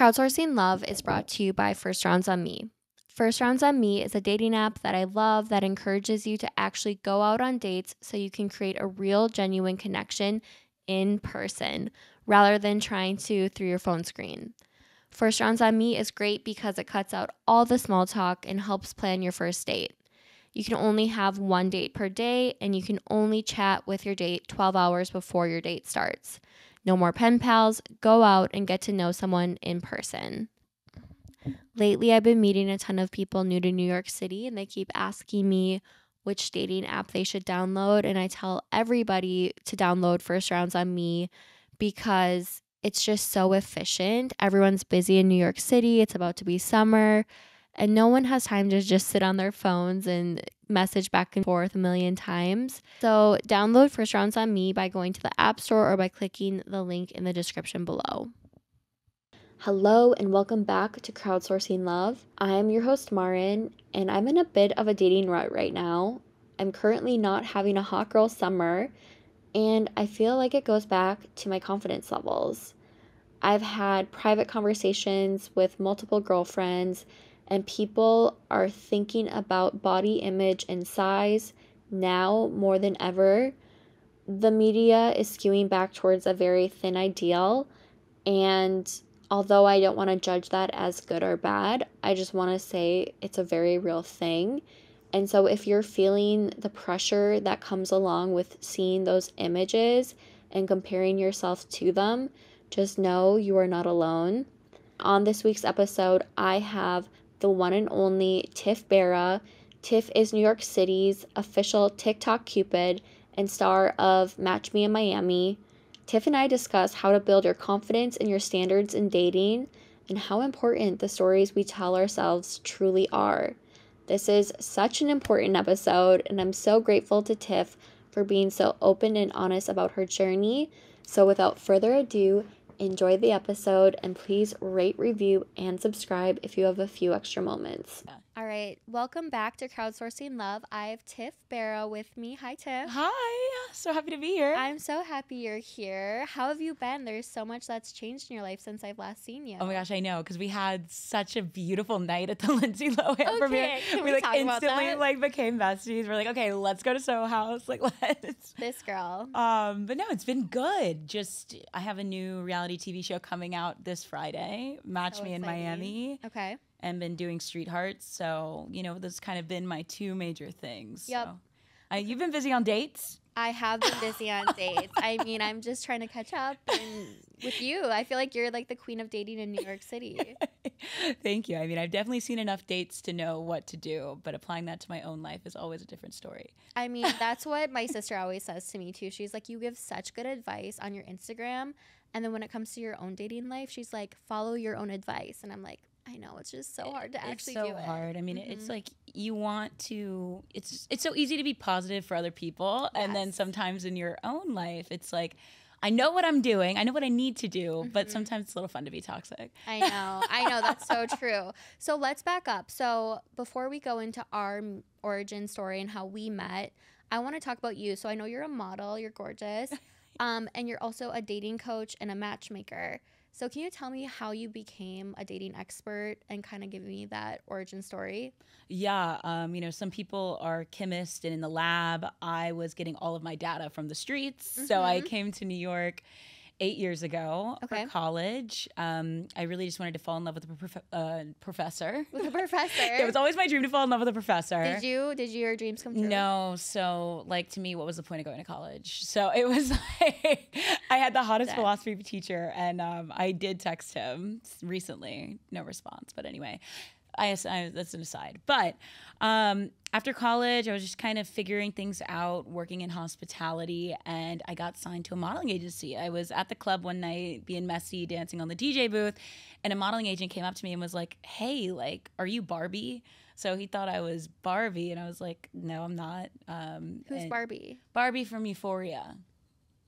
Crowdsourcing Love is brought to you by First Rounds on Me. First Rounds on Me is a dating app that I love that encourages you to actually go out on dates so you can create a real, genuine connection in person rather than trying to through your phone screen. First Rounds on Me is great because it cuts out all the small talk and helps plan your first date. You can only have one date per day, and you can only chat with your date 12 hours before your date starts. No more pen pals. Go out and get to know someone in person. Lately, I've been meeting a ton of people new to New York City, and they keep asking me which dating app they should download. And I tell everybody to download First Rounds on Me because it's just so efficient. Everyone's busy in New York City. It's about to be summer, and no one has time to just sit on their phones and message back and forth a million times. So download First Rounds on Me by going to the App Store or by clicking the link in the description below. Hello and welcome back to Crowdsourcing Love. I'm your host Marin, and I'm in a bit of a dating rut right now. I'm currently not having a hot girl summer, and I feel like it goes back to my confidence levels. I've had private conversations with multiple girlfriends, and people are thinking about body image and size now more than ever. The media is skewing back towards a very thin ideal, and although I don't want to judge that as good or bad, I just want to say it's a very real thing. And so if you're feeling the pressure that comes along with seeing those images and comparing yourself to them, just know you are not alone. On this week's episode, I have the one and only Tiff Baira. Tiff is New York City's official Tik Tok Cupid and star of Match Me in Miami. Tiff and I discuss how to build your confidence and your standards in dating and how important the stories we tell ourselves truly are. This is such an important episode, and I'm so grateful to Tiff for being so open and honest about her journey. So without further ado, enjoy the episode, and please rate, review, and subscribe if you have a few extra moments. All right, welcome back to Crowdsourcing Love. I have Tiff Baira with me. Hi, Tiff. Hi, so happy to be here. I'm so happy you're here. How have you been? There's so much that's changed in your life since I've last seen you. Oh my gosh, I know, because we had such a beautiful night at the Lindsay Lohan premiere. Can we like talk about instantly that? like became besties. We're like, okay, let's go to Soho House. Like, let's. This girl. But no, it's been good. Just I have a new reality TV show coming out this Friday, Match So Me in exciting. Miami. Okay. And been doing Street Hearts. So, those kind of been my two major things. Yep. So. You've been busy on dates? I have been busy on dates. I mean, I'm just trying to catch up with you. I feel like you're like the queen of dating in New York City. Thank you. I mean, I've definitely seen enough dates to know what to do, but applying that to my own life is always a different story. I mean, that's what my sister always says to me too. She's like, you give such good advice on your Instagram, and then when it comes to your own dating life, she's like, follow your own advice. And I'm like, I know, it's just so hard to actually do it. It's so hard. I mean, it's like you want to, it's so easy to be positive for other people. Yes. And then sometimes in your own life, it's like, I know what I'm doing. I know what I need to do, but sometimes it's a little fun to be toxic. I know. That's so true. So let's back up. So before we go into our origin story and how we met, I want to talk about you. So I know you're a model, you're gorgeous, and you're also a dating coach and a matchmaker. So can you tell me how you became a dating expert and kind of give me that origin story? Yeah. Some people are chemists and in the lab. I was getting all of my data from the streets. So I came to New York 8 years ago for college. I really just wanted to fall in love with a professor. With a professor? It was always my dream to fall in love with a professor. Did your dreams come true? No. So, to me, what was the point of going to college? So it was like I had the hottest philosophy teacher, and I did text him recently. No response. But anyway, that's an aside. But after college, I was just kind of figuring things out, working in hospitality, and I got signed to a modeling agency. I was at the club one night being messy, dancing on the DJ booth, and a modeling agent came up to me and was like, hey, are you Barbie? So he thought I was Barbie, and I was like, no, I'm not. Who's Barbie? Barbie from Euphoria.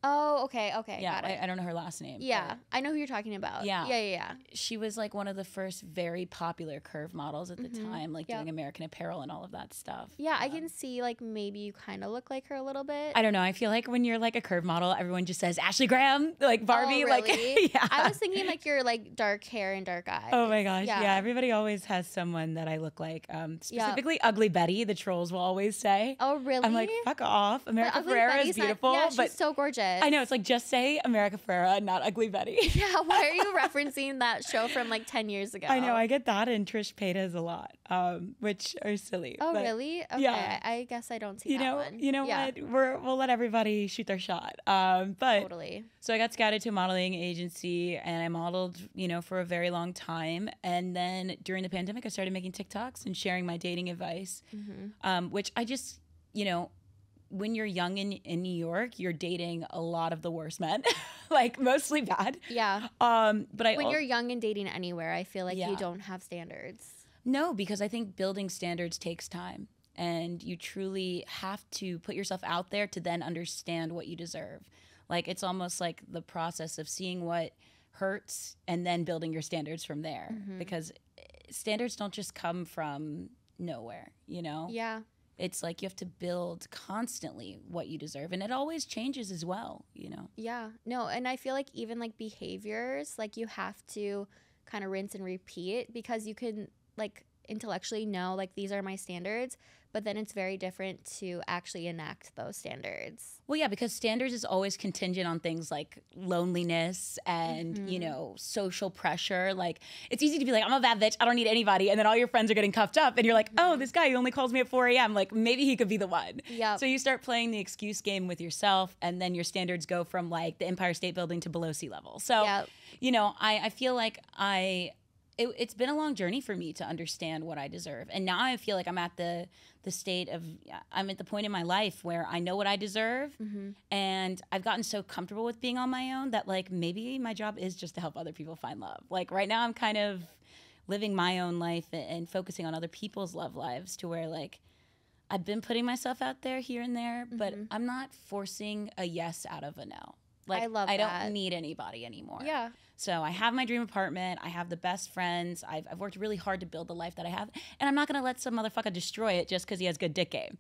Oh, okay, okay, Yeah, got it. I don't know her last name. Yeah, I know who you're talking about. Yeah. Yeah. She was like one of the first very popular curve models at the time, like doing American Apparel and all of that stuff. Yeah, I can see like maybe you kind of look like her a little bit. I don't know. I feel like when you're like a curve model, everyone just says Ashley Graham, like Barbie. Oh, really? Like, yeah. I was thinking like you're like dark hair and dark eyes. Oh my gosh. Yeah. Everybody always has someone that I look like. Specifically Ugly Betty, the trolls will always say. Oh, really? I'm like, fuck off. America Ugly Ferrera Betty's is beautiful. she's but so gorgeous. I know. It's like, just say America Ferrera, not Ugly Betty. Yeah, why are you referencing that show from like 10 years ago? I know. I get that and Trish Paytas a lot, which are silly. Oh, but really? Okay. Yeah. I guess I don't see that one. You know what? We'll let everybody shoot their shot. But totally. So I got scouted to a modeling agency and I modeled, for a very long time. And then during the pandemic, I started making TikToks and sharing my dating advice, which I just, when you're young in New York, you're dating a lot of the worst men, like mostly bad. Yeah. But when you're young and dating anywhere, I feel like you don't have standards. No, because I think building standards takes time. And you truly have to put yourself out there to then understand what you deserve. Like, it's almost like the process of seeing what hurts and then building your standards from there. Because standards don't just come from nowhere, Yeah. It's like you have to build constantly what you deserve. And it always changes as well, Yeah. No, and I feel like even like behaviors, like you have to kind of rinse and repeat because you can like intellectually know like these are my standards, but then it's very different to actually enact those standards. Well, yeah, because standards is always contingent on things like loneliness and, social pressure. Like, it's easy to be like, I'm a bad bitch, I don't need anybody. And then all your friends are getting cuffed up and you're like, oh, this guy, he only calls me at 4 a.m. Like, maybe he could be the one. Yeah. So you start playing the excuse game with yourself and then your standards go from like the Empire State Building to below sea level. So, I feel like it's been a long journey for me to understand what I deserve. And now I feel like I'm at the state of, I'm at the point in my life where I know what I deserve. And I've gotten so comfortable with being on my own that like maybe my job is just to help other people find love. Like right now I'm kind of living my own life and focusing on other people's love lives to where like I've been putting myself out there here and there, but I'm not forcing a yes out of a no. Like, I don't need anybody anymore. Yeah. So I have my dream apartment. I have the best friends. I've worked really hard to build the life that I have. And I'm not going to let some motherfucker destroy it just because he has good dick game.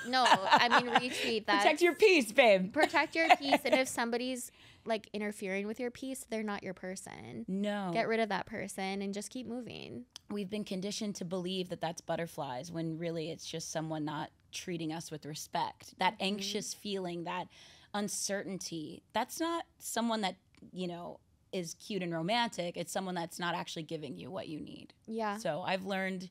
No, I mean, retweet that. Protect your peace, babe. Protect your peace. And if somebody's like interfering with your peace, they're not your person. No. Get rid of that person and just keep moving. We've been conditioned to believe that that's butterflies when really it's just someone not treating us with respect. That anxious feeling, that uncertainty, that's not someone that, is cute and romantic. It's someone that's not actually giving you what you need. Yeah. So I've learned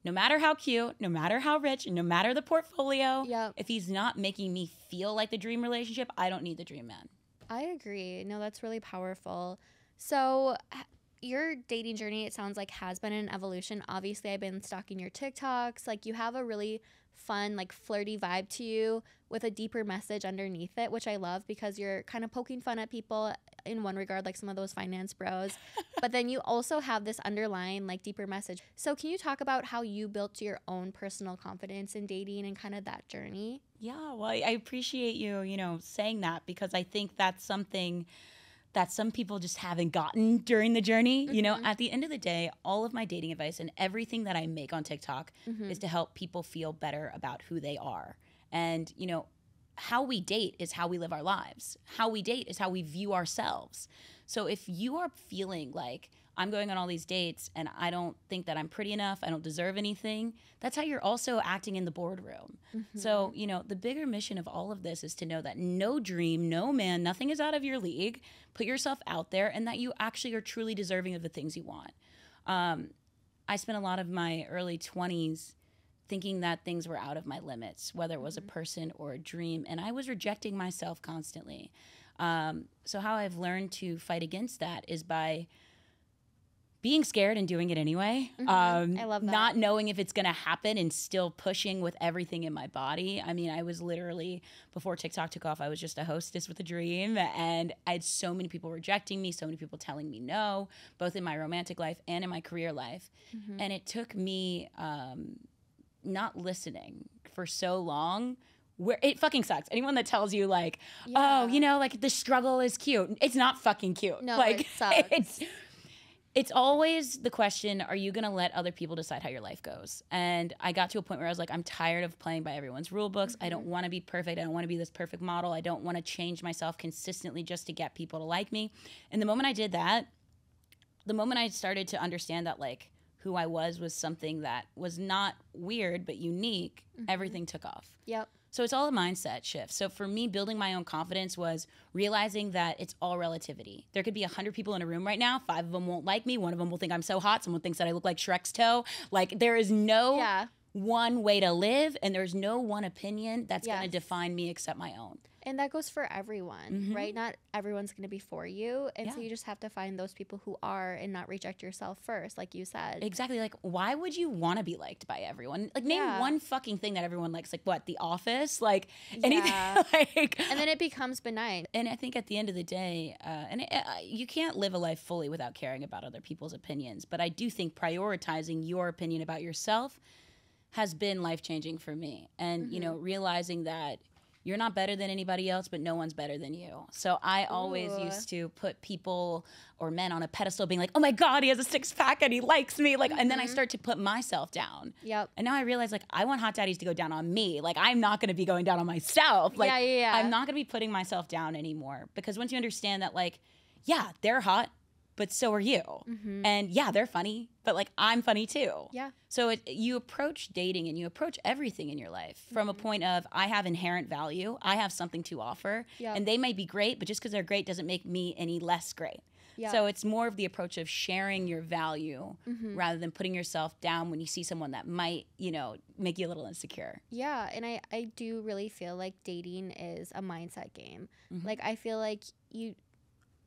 no matter how cute, no matter how rich, no matter the portfolio, if he's not making me feel like the dream relationship, I don't need the dream man. I agree. No, that's really powerful. So your dating journey, it sounds like, has been an evolution. Obviously, I've been stalking your TikToks. Like, you have a really fun, like, flirty vibe to you with a deeper message underneath it, which I love because you're kind of poking fun at people in one regard, like some of those finance bros. But then you also have this underlying, like, deeper message. So can you talk about how you built your own personal confidence in dating and kind of that journey? Yeah, well, I appreciate you, saying that because I think that's something that some people just haven't gotten during the journey. At the end of the day, all of my dating advice and everything that I make on TikTok is to help people feel better about who they are. And, how we date is how we live our lives. How we date is how we view ourselves. So if you are feeling like I'm going on all these dates and I don't think that I'm pretty enough, I don't deserve anything, that's how you're also acting in the boardroom. So, the bigger mission of all of this is to know that no dream, no man, nothing is out of your league. Put yourself out there and that you actually are truly deserving of the things you want. I spent a lot of my early 20s thinking that things were out of my limits, whether it was a person or a dream, and I was rejecting myself constantly. So how I've learned to fight against that is by being scared and doing it anyway. I love that. Not knowing if it's going to happen and still pushing with everything in my body. I mean, I was literally, before TikTok took off, I was just a hostess with a dream. And I had so many people rejecting me, so many people telling me no, both in my romantic life and in my career life. And it took me not listening for so long where it fucking sucks. Anyone that tells you like, oh, you know, like the struggle is cute. It's not fucking cute. No, like, it sucks. It's always the question, are you going to let other people decide how your life goes? And I got to a point where I was like, I'm tired of playing by everyone's rule books. I don't want to be perfect. I don't want to be this perfect model. I don't want to change myself consistently just to get people to like me. And the moment I did that, the moment I started to understand that like who I was something that was not weird but unique, everything took off. Yep. So it's all a mindset shift. So for me, building my own confidence was realizing that it's all relativity. There could be 100 people in a room right now. 5 of them won't like me. 1 of them will think I'm so hot. Someone thinks that I look like Shrek's toe. Like there is no one way to live, and there's no one opinion that's going to define me except my own. And that goes for everyone, right? Not everyone's going to be for you. And so you just have to find those people who are and not reject yourself first, like you said. Exactly. Like, why would you want to be liked by everyone? Like, name one fucking thing that everyone likes. Like, what? The Office? Like, anything. Like, and then it becomes benign. And I think at the end of the day, you can't live a life fully without caring about other people's opinions. But I do think prioritizing your opinion about yourself has been life-changing for me. And, you know, realizing that you're not better than anybody else, but no one's better than you. So I always used to put people or men on a pedestal being like, oh my God, he has a 6-pack and he likes me. Like, and then I start to put myself down. Yep. And now I realize like, I want hot daddies to go down on me. Like, I'm not going to be going down on myself. Like, I'm not going to be putting myself down anymore, because once you understand that, like, yeah, they're hot, but so are you. And yeah, they're funny, but like I'm funny too. Yeah. So you approach dating and you approach everything in your life from a point of, I have inherent value. I have something to offer. And they may be great, but just because they're great doesn't make me any less great. So it's more of the approach of sharing your value rather than putting yourself down when you see someone that might, you know, make you a little insecure. Yeah. And I do really feel like dating is a mindset game. Like, I feel like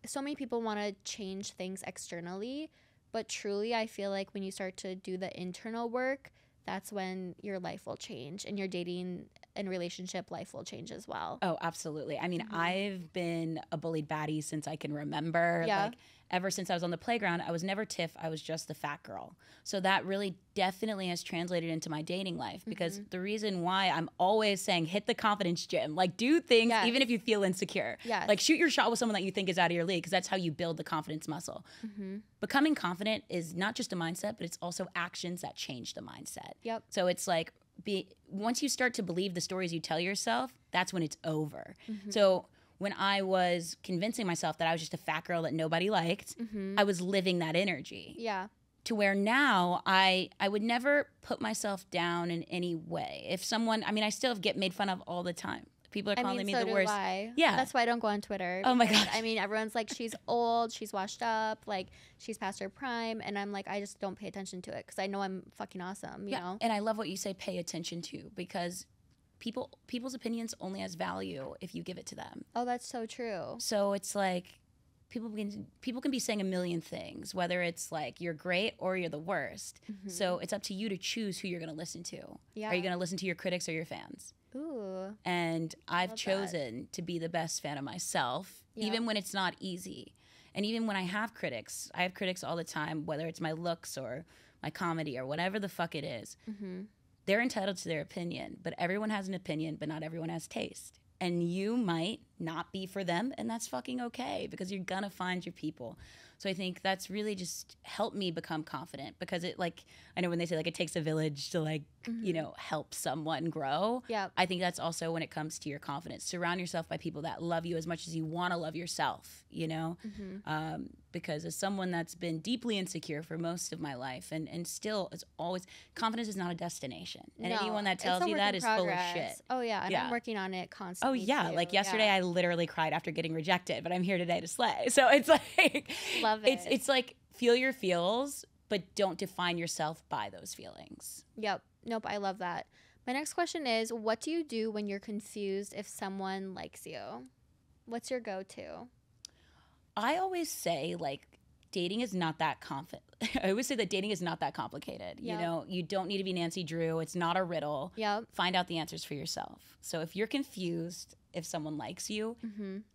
so many people want to change things externally, but truly I feel like when you start to do the internal work, that's when your life will change, and your dating and relationship life will change as well. Oh, absolutely. I mean, I've been a bullied baddie since I can remember. Like, ever since I was on the playground, I was never Tiff. I was just the fat girl. So that really definitely has translated into my dating life, because the reason why I'm always saying hit the confidence gym, like do things even if you feel insecure. Like shoot your shot with someone that you think is out of your league, because that's how you build the confidence muscle. Becoming confident is not just a mindset, but it's also actions that change the mindset. So it's like, once you start to believe the stories you tell yourself, that's when it's over. So when I was convincing myself that I was just a fat girl that nobody liked, I was living that energy. To where now I would never put myself down in any way. If someone, I mean, I still get made fun of all the time. People are calling me the worst. Yeah. That's why I don't go on Twitter. Oh my God. I mean, everyone's like, she's old, she's washed up, like she's past her prime. And I'm like, I just don't pay attention to it because I know I'm fucking awesome, you know? And I love what you say, pay attention to, because people's opinions only has value if you give it to them. Oh, that's so true. So it's like, people can be saying a million things, whether it's like you're great or you're the worst. So it's up to you to choose who you're going to listen to. Are you going to listen to your critics or your fans? Ooh. And I've chosen to be the best fan of myself, even when it's not easy. And even when I have critics all the time, whether it's my looks or my comedy or whatever the fuck it is. They're entitled to their opinion, but everyone has an opinion, but not everyone has taste. And you might not be for them, and that's fucking okay, because you're gonna find your people. So I think that's really just helped me become confident, because it, like, I know when they say like it takes a village to like, you know, help someone grow. I think that's also when it comes to your confidence. Surround yourself by people that love you as much as you want to love yourself, you know? Because as someone that's been deeply insecure for most of my life, and still, it's always, confidence is not a destination. And anyone that tells you that is full of shit. Oh yeah, and I'm working on it constantly. Oh yeah, too. Like yesterday I literally cried after getting rejected, but I'm here today to slay. So it's like, love it. It's like, feel your feels, but don't define yourself by those feelings. Yep. Nope, I love that. My next question is, what do you do when you're confused if someone likes you? What's your go-to? I always say, like, dating is not that I always say that dating is not that complicated. You know, you don't need to be Nancy Drew. It's not a riddle. Find out the answers for yourself. So if you're confused if someone likes you,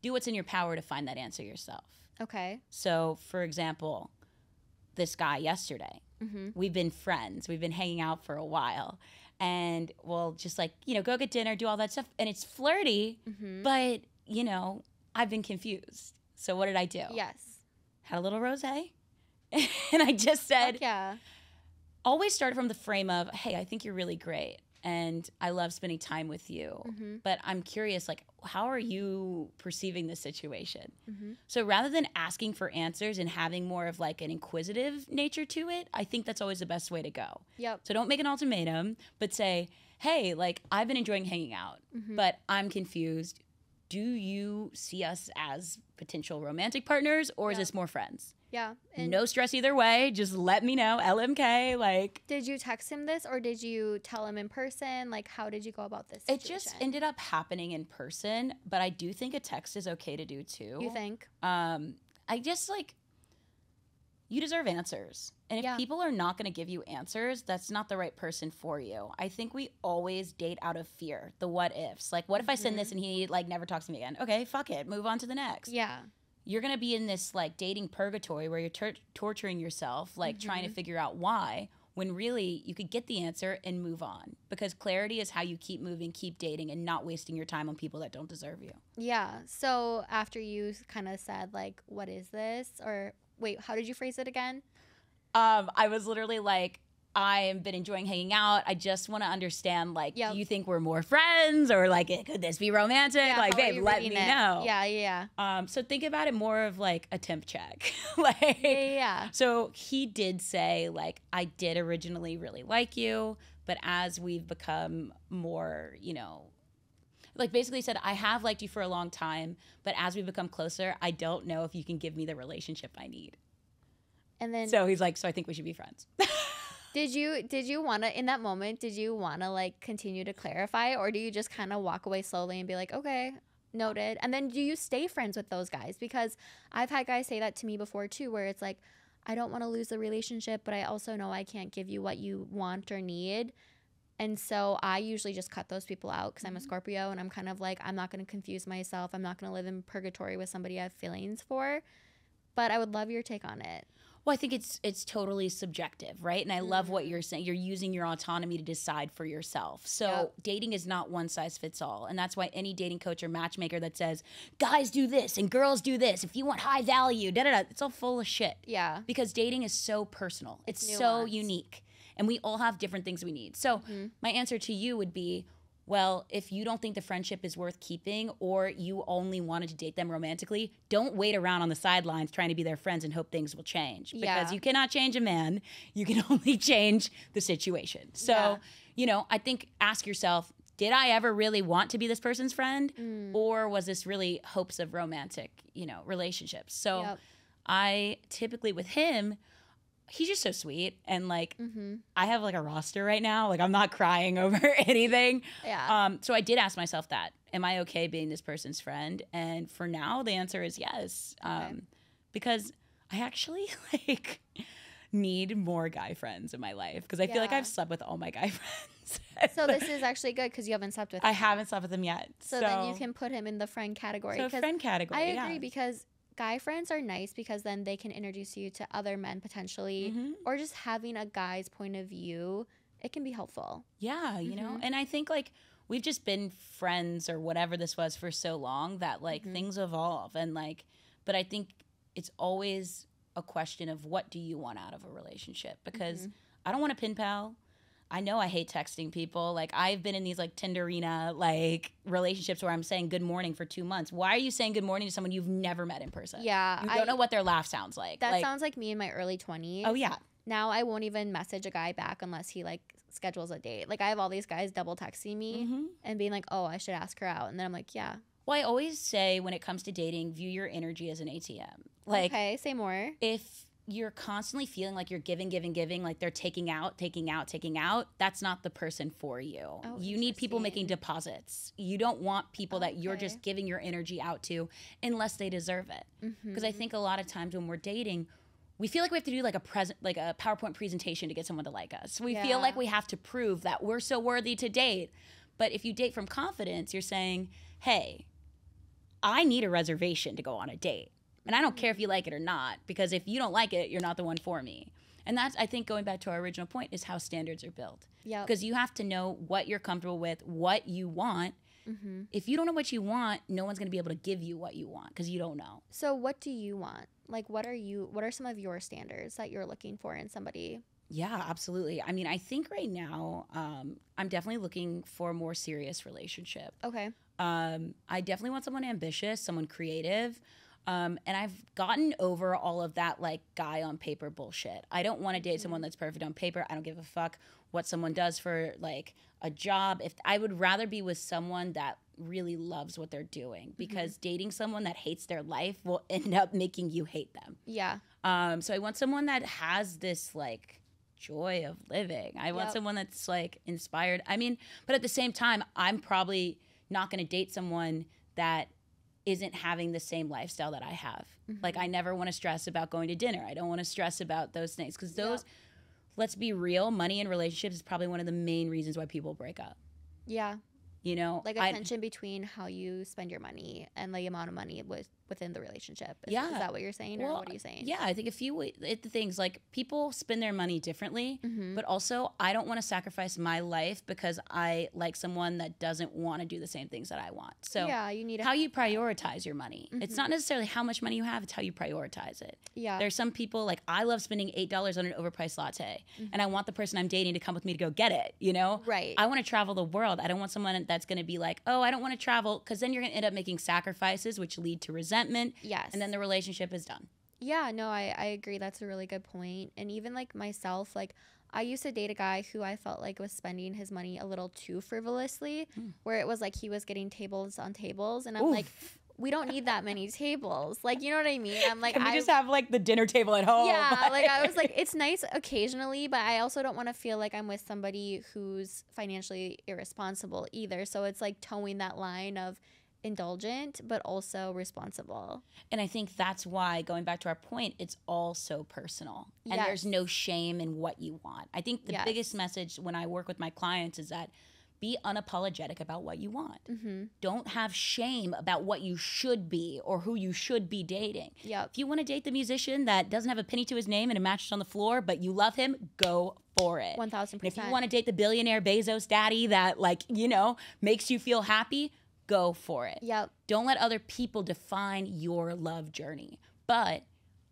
do what's in your power to find that answer yourself. Okay. So, for example, this guy yesterday, we've been friends. We've been hanging out for a while. and we'll just like, you know, go get dinner, do all that stuff. And it's flirty, but, you know, I've been confused. So what did I do? Yes. Had a little rosé. And I just said, yeah. Always start from the frame of, hey, I think you're really great. And I love spending time with you. But I'm curious, like, how are you perceiving this situation? So rather than asking for answers and having more of like an inquisitive nature to it, I think that's always the best way to go. Yep. So don't make an ultimatum, but say, hey, like, I've been enjoying hanging out, but I'm confused. Do you see us as potential romantic partners, or is this more friends? Yeah. And no stress either way. Just let me know. LMK. Like, did you text him this, or did you tell him in person? Like, how did you go about this situation? It just ended up happening in person, but I do think a text is okay to do too. You think? I just like, you deserve answers. And if people are not going to give you answers, that's not the right person for you. I think we always date out of fear, the what ifs. Like, what if I send this and he like never talks to me again? Okay, fuck it. Move on to the next. Yeah. You're going to be in this like dating purgatory where you're torturing yourself, like trying to figure out why, when really you could get the answer and move on. Because clarity is how you keep moving, keep dating, and not wasting your time on people that don't deserve you. Yeah. So after you kind of said like, what is this? Or wait, how did you phrase it again? I was literally like, I've been enjoying hanging out. I just want to understand, like, do you think we're more friends, or like, could this be romantic? Yeah, like, babe, let me know. Yeah. So think about it more of like a temp check. Like, yeah. So he did say, like, I did originally really like you, but as we've become more, you know, like basically said, I have liked you for a long time, but as we become closer, I don't know if you can give me the relationship I need. And then so he's like, so I think we should be friends. Did you want to, in that moment, did you want to like continue to clarify, or do you just kind of walk away slowly and be like, okay, noted? And then do you stay friends with those guys? Because I've had guys say that to me before too, where it's like, I don't want to lose the relationship, but I also know I can't give you what you want or need. And so I usually just cut those people out because I'm a Scorpio, and I'm kind of like, I'm not going to confuse myself. I'm not going to live in purgatory with somebody I have feelings for. But I would love your take on it. Well, I think it's totally subjective, right? And I love what you're saying. You're using your autonomy to decide for yourself. So dating is not one size fits all. And that's why any dating coach or matchmaker that says, guys do this and girls do this, if you want high value, it's all full of shit. Yeah. Because dating is so personal. It's so unique. And we all have different things we need. So my answer to you would be, well, if you don't think the friendship is worth keeping, or you only wanted to date them romantically, don't wait around on the sidelines trying to be their friends and hope things will change. Because you cannot change a man. You can only change the situation. So, you know, I think ask yourself, did I ever really want to be this person's friend? Or was this really hopes of romantic, you know, relationships? So I typically with him, he's just so sweet. And like, I have like a roster right now. Like, I'm not crying over anything. Yeah. So I did ask myself that, am I okay being this person's friend? And for now, the answer is yes. Because I actually like need more guy friends in my life. Because I feel like I've slept with all my guy friends. So this is actually good because you haven't slept with him. I haven't slept with him yet. So then you can put him in the friend category. So friend category, I agree because guy friends are nice because then they can introduce you to other men potentially, or just having a guy's point of view, it can be helpful. Yeah, you know, and I think like we've just been friends or whatever this was for so long that like things evolve, and like, but I think it's always a question of what do you want out of a relationship, because I don't want a pen pal. I know I hate texting people. Like, I've been in these like Tinderina like relationships where I'm saying good morning for 2 months. Why are you saying good morning to someone you've never met in person? Yeah. You don't know what their laugh sounds like. That sounds like me in my early 20s. Oh, yeah. Now I won't even message a guy back unless he like schedules a date. Like, I have all these guys double texting me and being like, oh, I should ask her out. And then I'm like, yeah. Well, I always say when it comes to dating, view your energy as an ATM. Like, okay, say more. If you're constantly feeling like you're giving, like they're taking out, that's not the person for you. Oh, you need people making deposits. You don't want people that you're just giving your energy out to unless they deserve it. Because I think a lot of times when we're dating, we feel like we have to do like a PowerPoint presentation to get someone to like us. We feel like we have to prove that we're so worthy to date. But if you date from confidence, you're saying, hey, I need a reservation to go on a date. And I don't care if you like it or not, because if you don't like it, you're not the one for me. And that's, I think, going back to our original point, is how standards are built. Yeah. Because you have to know what you're comfortable with, what you want. If you don't know what you want, no one's going to be able to give you what you want, because you don't know. So what do you want? Like, what are some of your standards that you're looking for in somebody? Yeah, absolutely. I mean, I think right now, I'm definitely looking for a more serious relationship. Okay. I definitely want someone ambitious, someone creative. And I've gotten over all of that, like, guy on paper bullshit. I don't want to date someone that's perfect on paper. I don't give a fuck what someone does for, like, a job. If I would rather be with someone that really loves what they're doing, because dating someone that hates their life will end up making you hate them. Yeah. So I want someone that has this, like, joy of living. I want someone that's, like, inspired. I mean, but at the same time, I'm probably not going to date someone that isn't having the same lifestyle that I have. Like, I never want to stress about going to dinner. I don't want to stress about those things, because those, let's be real, money in relationships is probably one of the main reasons why people break up. Yeah. You know, like a tension between how you spend your money and the amount of money within the relationship. Is that what you're saying, or what are you saying? Yeah, I think the things, like, people spend their money differently, but also I don't want to sacrifice my life because I like someone that doesn't want to do the same things that I want. So yeah, you need how you prioritize your money. It's not necessarily how much money you have; it's how you prioritize it. Yeah, there's some people, like, I love spending $8 on an overpriced latte, and I want the person I'm dating to come with me to go get it. You know, right? I want to travel the world. I don't want someone that's going to be like, oh, I don't want to travel, because then you're going to end up making sacrifices, which lead to resentment. Yes. And then the relationship is done. Yeah, no, I agree. That's a really good point. And even, like, myself, like, I used to date a guy who I felt like was spending his money a little too frivolously, where it was like he was getting tables on tables. And I'm like, we don't need that many tables. Like, you know what I mean? I'm like, Can we just have, like, the dinner table at home? Yeah, like, I was like, it's nice occasionally, but I also don't want to feel like I'm with somebody who's financially irresponsible either. So it's like towing that line of indulgent but also responsible. And I think that's why, going back to our point, it's all so personal, and there's no shame in what you want. I think the biggest message when I work with my clients is that be unapologetic about what you want. Don't have shame about what you should be or who you should be dating. If you want to date the musician that doesn't have a penny to his name and a mattress on the floor, but you love him, go for it. 1000%. And if you want to date the billionaire Bezos daddy that, like, you know, makes you feel happy, go for it. Don't let other people define your love journey. But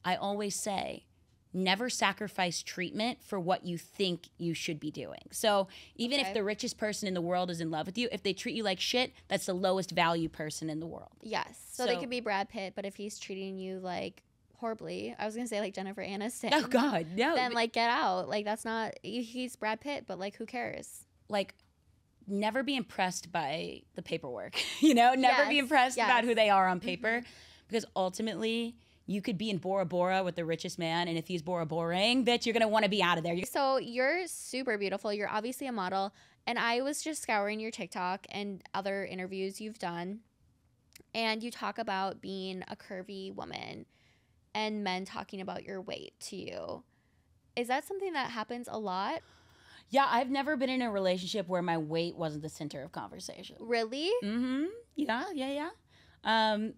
I always say, never sacrifice treatment for what you think you should be doing. So even if the richest person in the world is in love with you, if they treat you like shit, that's the lowest value person in the world. Yes. So they could be Brad Pitt, but if he's treating you like horribly, I was going to say like Jennifer Aniston. Oh God, no. Then, like, get out. Like, that's not, he's Brad Pitt, but, like, who cares? Like, never be impressed by the paperwork, you know? Never be impressed about who they are on paper, because ultimately you could be in Bora Bora with the richest man, and if he's Bora Boring, bitch, you're going to want to be out of there. So you're super beautiful. You're obviously a model, and I was just scouring your TikTok and other interviews you've done, and you talk about being a curvy woman and men talking about your weight to you. Is that something that happens a lot? Yeah, I've never been in a relationship where my weight wasn't the center of conversation. Really? Mm-hmm. Yeah.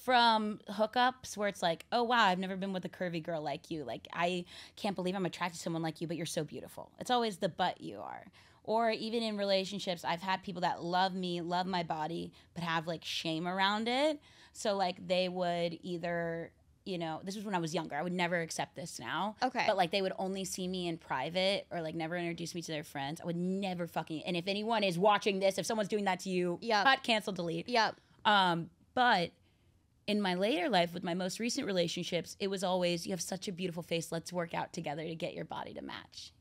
From hookups where it's like, oh, wow, I've never been with a curvy girl like you. Like, I can't believe I'm attracted to someone like you, but you're so beautiful. It's always the but you are. Or even in relationships, I've had people that love me, love my body, but have, like, shame around it. So, like, they would either... You know, this was when I was younger. I would never accept this now. Okay. But, like, they would only see me in private, or, like, never introduce me to their friends. I would never fucking... And if anyone is watching this, if someone's doing that to you, cut, cancel, delete. But in my later life, with my most recent relationships, it was always, you have such a beautiful face. Let's work out together to get your body to match.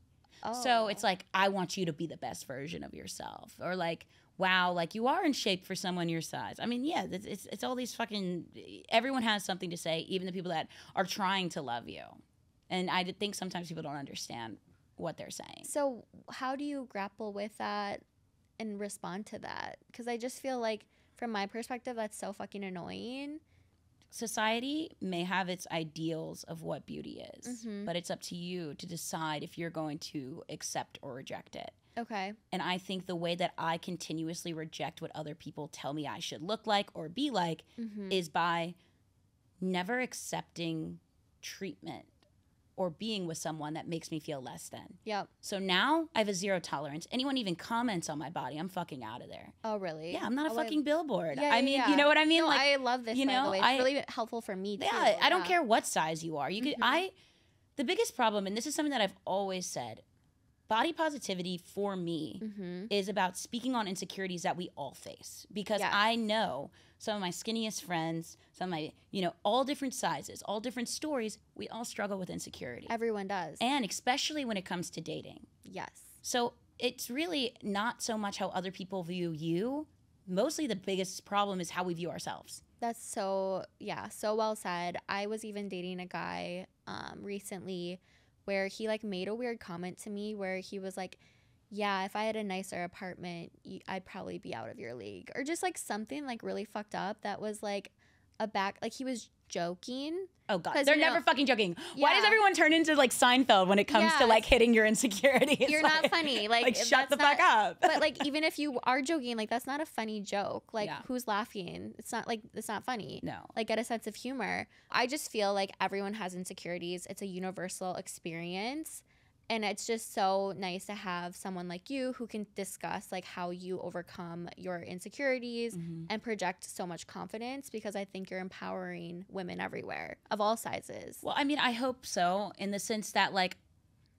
So it's like, I want you to be the best version of yourself. Or, like... wow, like, you are in shape for someone your size. I mean, yeah, it's all these fucking... Everyone has something to say, even the people that are trying to love you. And I think sometimes people don't understand what they're saying. So how do you grapple with that and respond to that? Because I just feel like, from my perspective, that's so fucking annoying. Society may have its ideals of what beauty is, but it's up to you to decide if you're going to accept or reject it. Okay. And I think the way that I continuously reject what other people tell me I should look like or be like is by never accepting treatment or being with someone that makes me feel less than. Yep. So now I have a zero tolerance. Anyone even comments on my body, I'm fucking out of there. Oh, really? Yeah, I'm not a fucking billboard. Yeah, I mean, you know what I mean? No, like, I love this, by the way. It's really helpful for me, too. Yeah, I don't care what size you are. You could, the biggest problem, and this is something that I've always said, body positivity for me is about speaking on insecurities that we all face. Because I know some of my skinniest friends, some of my, all different sizes, all different stories, we all struggle with insecurity. Everyone does. And especially when it comes to dating. Yes. So it's really not so much how other people view you. Mostly the biggest problem is how we view ourselves. That's so well said. I was even dating a guy recently where he like made a weird comment to me where he was like, yeah, if I had a nicer apartment, I'd probably be out of your league. Or just like something like really fucked up that was like like he was joking. Oh God, they're never fucking joking. Yeah. Why does everyone turn into like Seinfeld when it comes to like hitting your insecurities? You're not funny. Like shut the fuck up. But like even if you are joking, like that's not a funny joke. Like who's laughing? It's not funny. No. Like get a sense of humor. I just feel like everyone has insecurities. It's a universal experience. And it's just so nice to have someone like you who can discuss like how you overcome your insecurities and project so much confidence, because I think you're empowering women everywhere of all sizes. Well, I mean, I hope so, in the sense that like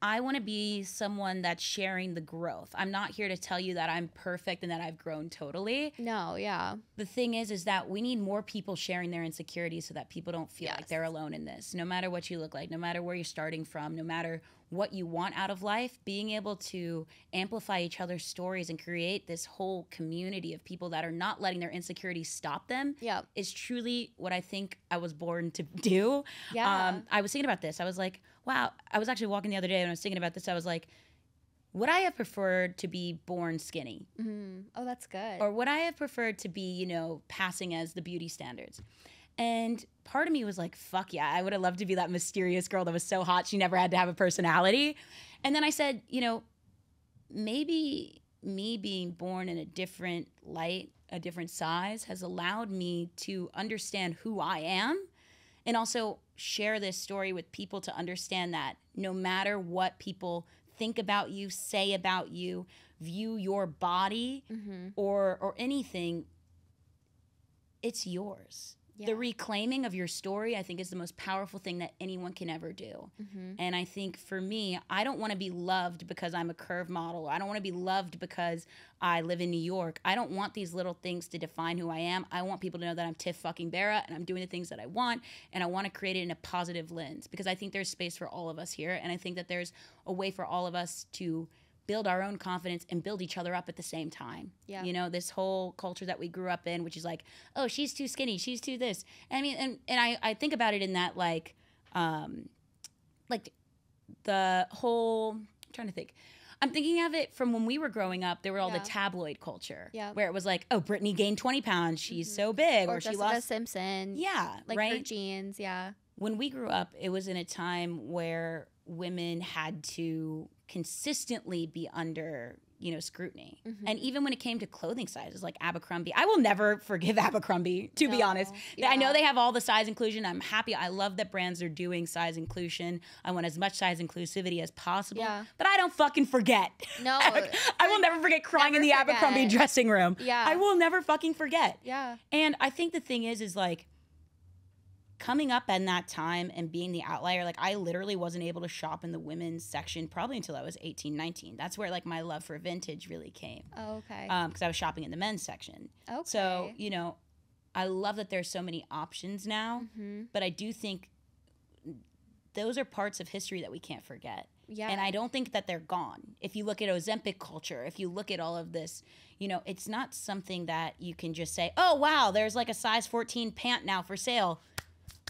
I want to be someone that's sharing the growth. I'm not here to tell you that I'm perfect and that I've grown totally. No, yeah. The thing is that we need more people sharing their insecurities so that people don't feel like they're alone in this. No matter what you look like, no matter where you're starting from, no matter what you want out of life, being able to amplify each other's stories and create this whole community of people that are not letting their insecurities stop them is truly what I think I was born to do. Yeah. I was thinking about this. I was like, wow. I was actually walking the other day and I was thinking about this. I was like, would I have preferred to be born skinny? Oh, that's good. Or would I have preferred to be, passing as the beauty standards? And part of me was like, fuck yeah, I would have loved to be that mysterious girl that was so hot she never had to have a personality. And then I said, maybe me being born in a different light, a different size, has allowed me to understand who I am and also share this story with people to understand that no matter what people think about you, say about you, view your body or anything, it's yours. Yeah. The reclaiming of your story, I think, is the most powerful thing that anyone can ever do. And I think for me, I don't want to be loved because I'm a curve model. I don't want to be loved because I live in New York. I don't want these little things to define who I am. I want people to know that I'm Tiff fucking Baira and I'm doing the things that I want, and I want to create it in a positive lens because I think there's space for all of us here, and I think that there's a way for all of us to build our own confidence and build each other up at the same time. Yeah. This whole culture that we grew up in, which is like, oh, she's too skinny, she's too this. I mean, and I think about it in that like the whole, I'm trying to think. I'm thinking of it from when we were growing up. There were all the tabloid culture, where it was like, oh, Brittany gained 20 pounds, she's so big, or she lost. Simpson, like her jeans, When we grew up, it was in a time where women had to consistently be under, scrutiny. And even when it came to clothing sizes like Abercrombie, I will never forgive Abercrombie, to be honest. I know they have all the size inclusion. I'm happy. I love that brands are doing size inclusion. I want as much size inclusivity as possible. But I don't fucking forget. No. I will never forget crying in the Abercrombie dressing room. I will never fucking forget. And I think the thing is like, coming up in that time and being the outlier, like I literally wasn't able to shop in the women's section probably until I was 18, 19. That's where like my love for vintage really came. Oh, okay. Because I was shopping in the men's section. Okay. So, I love that there's so many options now, but I do think those are parts of history that we can't forget. Yeah. And I don't think that they're gone. If you look at Ozempic culture, if you look at all of this, it's not something that you can just say, oh, wow, there's like a size 14 pant now for sale.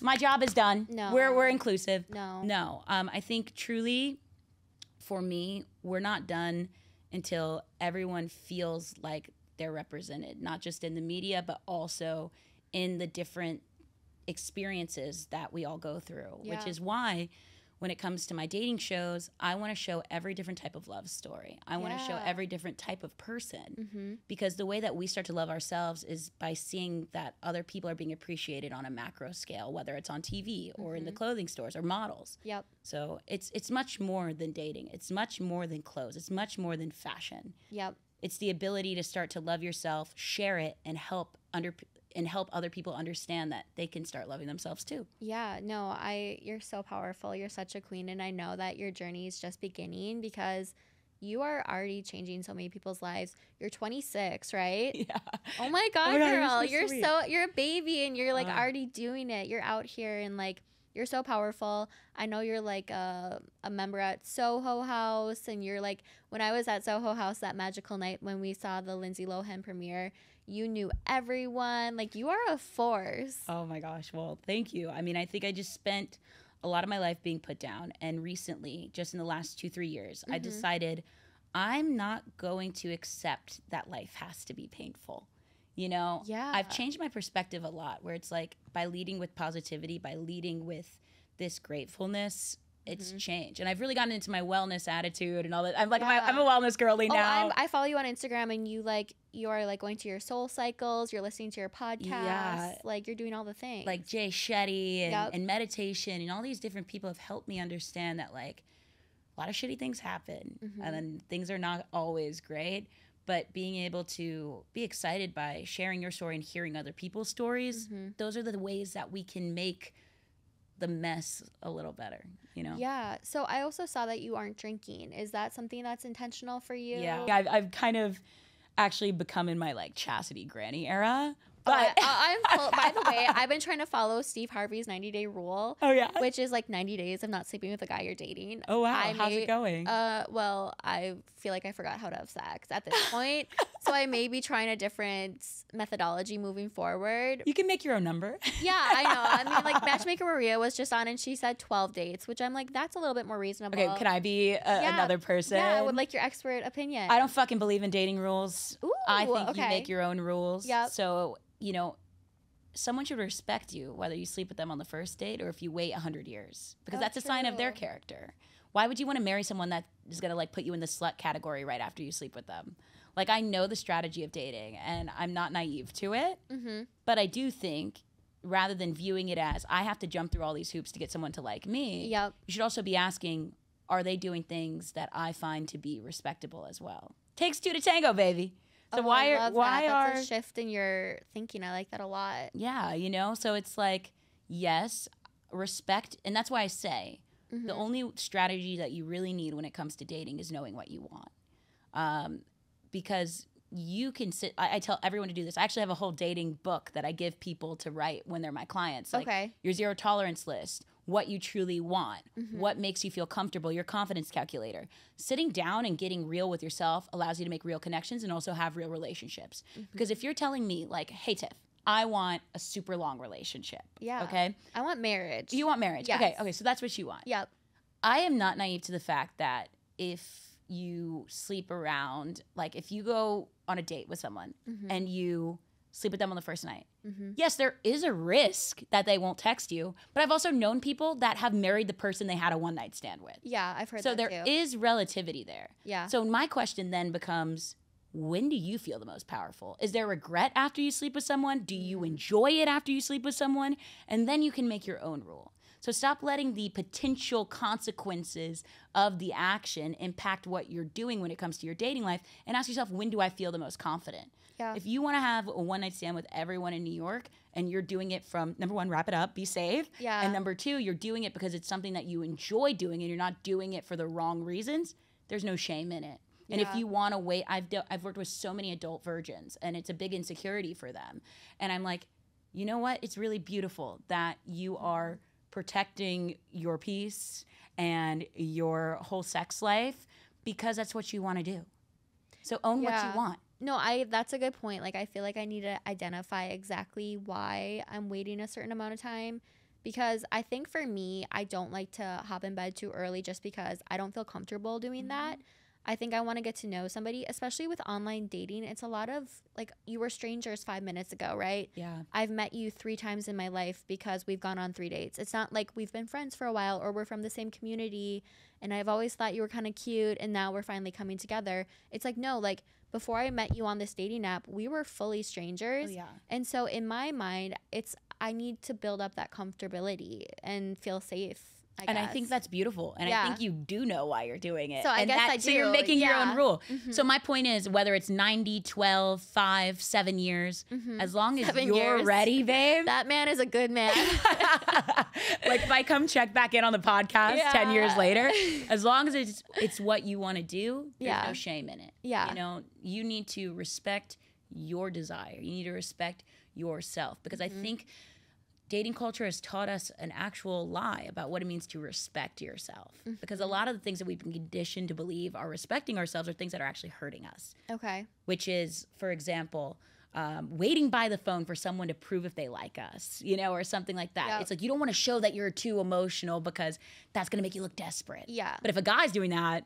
My job is done. No. We're inclusive. No. I think truly, for me, we're not done until everyone feels like they're represented, not just in the media, but also in the different experiences that we all go through, which is why when it comes to my dating shows, I want to show every different type of love story. I want to show every different type of person, because the way that we start to love ourselves is by seeing that other people are being appreciated on a macro scale, whether it's on TV or in the clothing stores or models. Yep. So it's much more than dating. It's much more than clothes. It's much more than fashion. Yep. It's the ability to start to love yourself, share it, and help other people understand that they can start loving themselves too. Yeah, no, you're so powerful. You're such a queen, and I know that your journey is just beginning because you are already changing so many people's lives. You're 26, right? Yeah. Oh my God, girl. You're You're a baby and you're like already doing it. You're out here and like you're so powerful. I know you're like a member at Soho House, and you're like, when I was at Soho House that magical night when we saw the Lindsay Lohan premiere, you knew everyone. Like, you are a force. Oh my gosh. Well, thank you. I mean, I think I just spent a lot of my life being put down. And recently, just in the last 2-3 years, I decided I'm not going to accept that life has to be painful. You know, I've changed my perspective a lot, where it's like, by leading with positivity, by leading with this gratefulness, it's changed. And I've really gotten into my wellness attitude and all that. I'm like, I'm a wellness girly now. I follow you on Instagram, and you are like going to your soul cycles, you're listening to your podcast, like you're doing all the things. Like Jay Shetty and meditation and all these different people have helped me understand that like a lot of shitty things happen and then things are not always great. But being able to be excited by sharing your story and hearing other people's stories, those are the ways that we can make the mess a little better, you know? Yeah. So I also saw that you aren't drinking. Is that something that's intentional for you? Yeah. I've kind of actually become in my like chastity granny era. But by the way, I've been trying to follow Steve Harvey's 90-day rule. Oh, yeah? Which is like 90 days of not sleeping with the guy you're dating. Oh, wow. How's it going? Well, I feel like I forgot how to have sex at this point. So I may be trying a different methodology moving forward. You can make your own number. Yeah, I know. I mean, like, Matchmaker Maria was just on, and she said 12 dates, which I'm like, that's a little bit more reasonable. Okay, can I be another person? Yeah, I would like your expert opinion. I don't fucking believe in dating rules. Ooh, I think you make your own rules. Yep. So, you know, someone should respect you, whether you sleep with them on the first date or if you wait 100 years, because that's a sign of their character. Why would you want to marry someone that is going to like put you in the slut category right after you sleep with them? Like, I know the strategy of dating, and I'm not naive to it, but I do think, rather than viewing it as I have to jump through all these hoops to get someone to like me, you should also be asking, are they doing things that I find to be respectable as well? Takes two to tango, baby. So that's a shift in your thinking. I like that a lot. Yeah, you know, so it's like, yes, respect, and that's why I say the only strategy that you really need when it comes to dating is knowing what you want. Because you can sit, I tell everyone to do this. I actually have a whole dating book that I give people to write when they're my clients. Like your zero tolerance list, what you truly want, what makes you feel comfortable, your confidence calculator. Sitting down and getting real with yourself allows you to make real connections and also have real relationships. Because if you're telling me like, hey, Tiff, I want a super long relationship. Yeah. Okay. I want marriage. You want marriage. Yes. Okay. So that's what you want. Yep. I am not naive to the fact that if you sleep around, like if you go on a date with someone and you sleep with them on the first night, yes, there is a risk that they won't text you, but I've also known people that have married the person they had a one-night stand with. Yeah, I've heard that too. So there is relativity there. Yeah. So my question then becomes, when do you feel the most powerful? Is there regret after you sleep with someone? Do you enjoy it after you sleep with someone? And then you can make your own rule. So stop letting the potential consequences of the action impact what you're doing when it comes to your dating life, and ask yourself, when do I feel the most confident? Yeah. If you want to have a one-night stand with everyone in New York and you're doing it from, number one, wrap it up, be safe. Yeah. And number two, you're doing it because it's something that you enjoy doing and you're not doing it for the wrong reasons, there's no shame in it. And if you want to wait, I've worked with so many adult virgins, and it's a big insecurity for them. And I'm like, you know what? It's really beautiful that you are protecting your peace and your whole sex life, because that's what you want to do. So own what you want. No, that's a good point. Like, I feel like I need to identify exactly why I'm waiting a certain amount of time, because I think for me, I don't like to hop in bed too early just because I don't feel comfortable doing that. I think I want to get to know somebody, especially with online dating. It's a lot of like, you were strangers 5 minutes ago, right? Yeah. I've met you 3 times in my life because we've gone on 3 dates. It's not like we've been friends for a while or we're from the same community and I've always thought you were kind of cute and now we're finally coming together. It's like, no, like before I met you on this dating app, we were fully strangers. Oh, yeah. And so in my mind, I need to build up that comfortability and feel safe. I think that's beautiful. And I think you do know why you're doing it. So I guess I do. So you're making your own rule. So my point is, whether it's 90, 12, 5, 7 years, as long as you're ready, babe. That man is a good man. Like if I come check back in on the podcast 10 years later, as long as it's what you want to do, there's no shame in it. Yeah. You know, you need to respect your desire. You need to respect yourself, because I think dating culture has taught us an actual lie about what it means to respect yourself. Because a lot of the things that we've been conditioned to believe are respecting ourselves are things that are actually hurting us. Okay. Which is, for example, waiting by the phone for someone to prove if they like us, you know, or something like that. Yep. It's like you don't want to show that you're too emotional because that's going to make you look desperate. Yeah. But if a guy's doing that,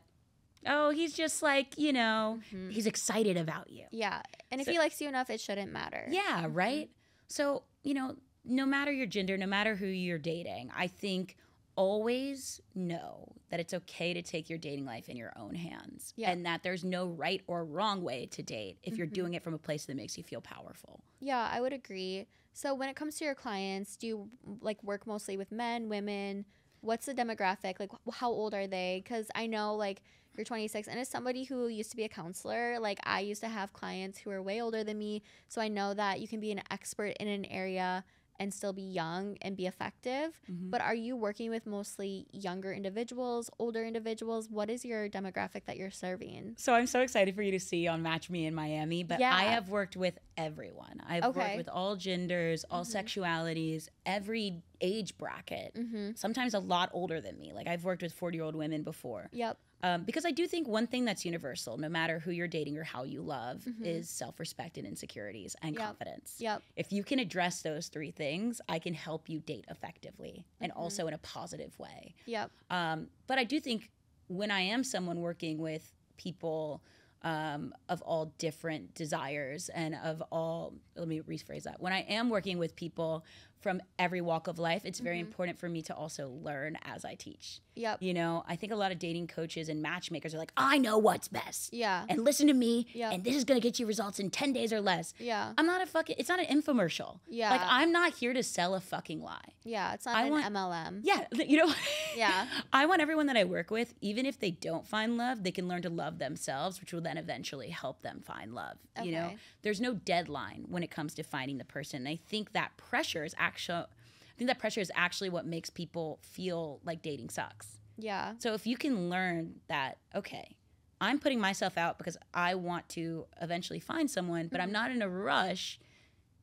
oh, he's just like, you know, he's excited about you. Yeah. And if he likes you enough, it shouldn't matter. Yeah, right? So, you know, no matter your gender, no matter who you're dating, I think always know that it's okay to take your dating life in your own hands. Yeah. And that there's no right or wrong way to date if you're doing it from a place that makes you feel powerful. Yeah, I would agree. So when it comes to your clients, do you like work mostly with men, women? What's the demographic? Like how old are they? Because I know like you're 26, and as somebody who used to be a counselor, like I used to have clients who are way older than me. So I know that you can be an expert in an area and still be young and be effective. But are you working with mostly younger individuals, older individuals? What is your demographic that you're serving? So I'm so excited for you to see on Match Me in Miami, but I have worked with everyone. I've worked with all genders, all sexualities, every age bracket, sometimes a lot older than me. Like I've worked with 40-year-old women before. Yep. Because I do think one thing that's universal, no matter who you're dating or how you love, is self-respect and insecurities and confidence. Yep. If you can address those 3 things, I can help you date effectively and also in a positive way. Yep. But I do think when I am someone working with people of all different desires and of all, let me rephrase that. When I am working with people from every walk of life, it's very important for me to also learn as I teach. Yep. You know, I think a lot of dating coaches and matchmakers are like, I know what's best. Yeah. And listen to me. Yep. And this is going to get you results in 10 days or less. Yeah. I'm not it's not an infomercial. Yeah. Like, I'm not here to sell a fucking lie. Yeah. It's not an MLM. Yeah. You know, yeah. I want everyone that I work with, even if they don't find love, they can learn to love themselves, which will then eventually help them find love. Okay. You know, there's no deadline when it comes to finding the person. And I think that pressure is actually what makes people feel like dating sucks. Yeah. So if you can learn that, okay, I'm putting myself out because I want to eventually find someone, but I'm not in a rush,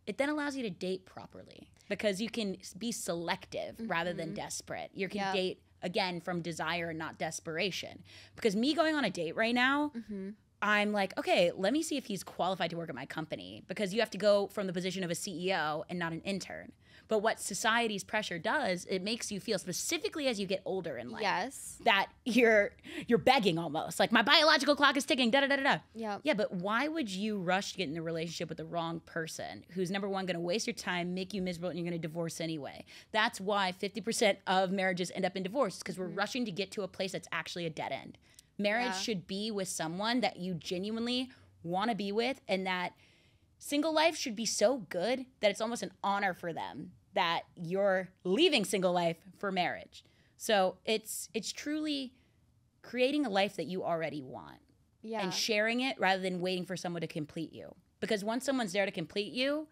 it then allows you to date properly because you can be selective rather than desperate. You can date, again, from desire and not desperation. Because me going on a date right now, I'm like, okay, let me see if he's qualified to work at my company, because you have to go from the position of a CEO and not an intern. But what society's pressure does, it makes you feel, specifically as you get older in life, that you're begging almost. Like, my biological clock is ticking, da-da-da-da-da. Yeah, but why would you rush to get in a relationship with the wrong person who's, number one, going to waste your time, make you miserable, and you're going to divorce anyway? That's why 50% of marriages end up in divorce, because we're rushing to get to a place that's actually a dead end. Marriage should be with someone that you genuinely want to be with, and that single life should be so good that it's almost an honor for them that you're leaving single life for marriage. So it's truly creating a life that you already want and sharing it rather than waiting for someone to complete you. Because once someone's there to complete you,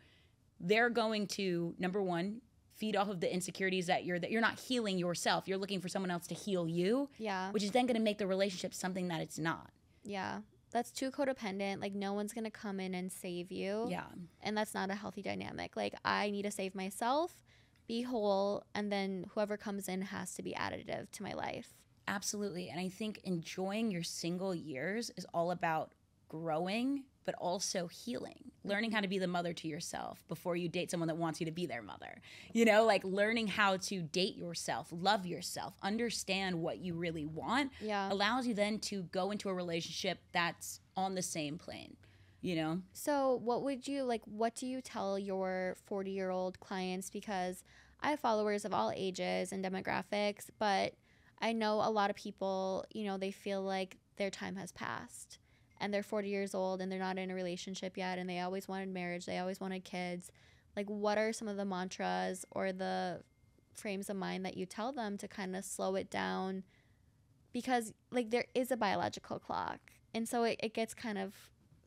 they're going to, number one, feed off of the insecurities that you're not healing yourself. You're looking for someone else to heal you, which is then going to make the relationship something that it's not. Yeah. That's too codependent. Like, no one's going to come in and save you. Yeah. And that's not a healthy dynamic. Like, I need to save myself, be whole, and then whoever comes in has to be additive to my life. Absolutely. And I think enjoying your single years is all about growing, but also healing. learning how to be the mother to yourself before you date someone that wants you to be their mother. You know, like learning how to date yourself, love yourself, understand what you really want allows you then to go into a relationship that's on the same plane, you know? So what do you tell your 40-year-old clients? Because I have followers of all ages and demographics, but I know a lot of people, you know, they feel like their time has passed and they're 40 years old and they're not in a relationship yet and they always wanted marriage, they always wanted kids. Like, what are some of the mantras or the frames of mind that you tell them to kind of slow it down? Because, like, there is a biological clock, and so it gets kind of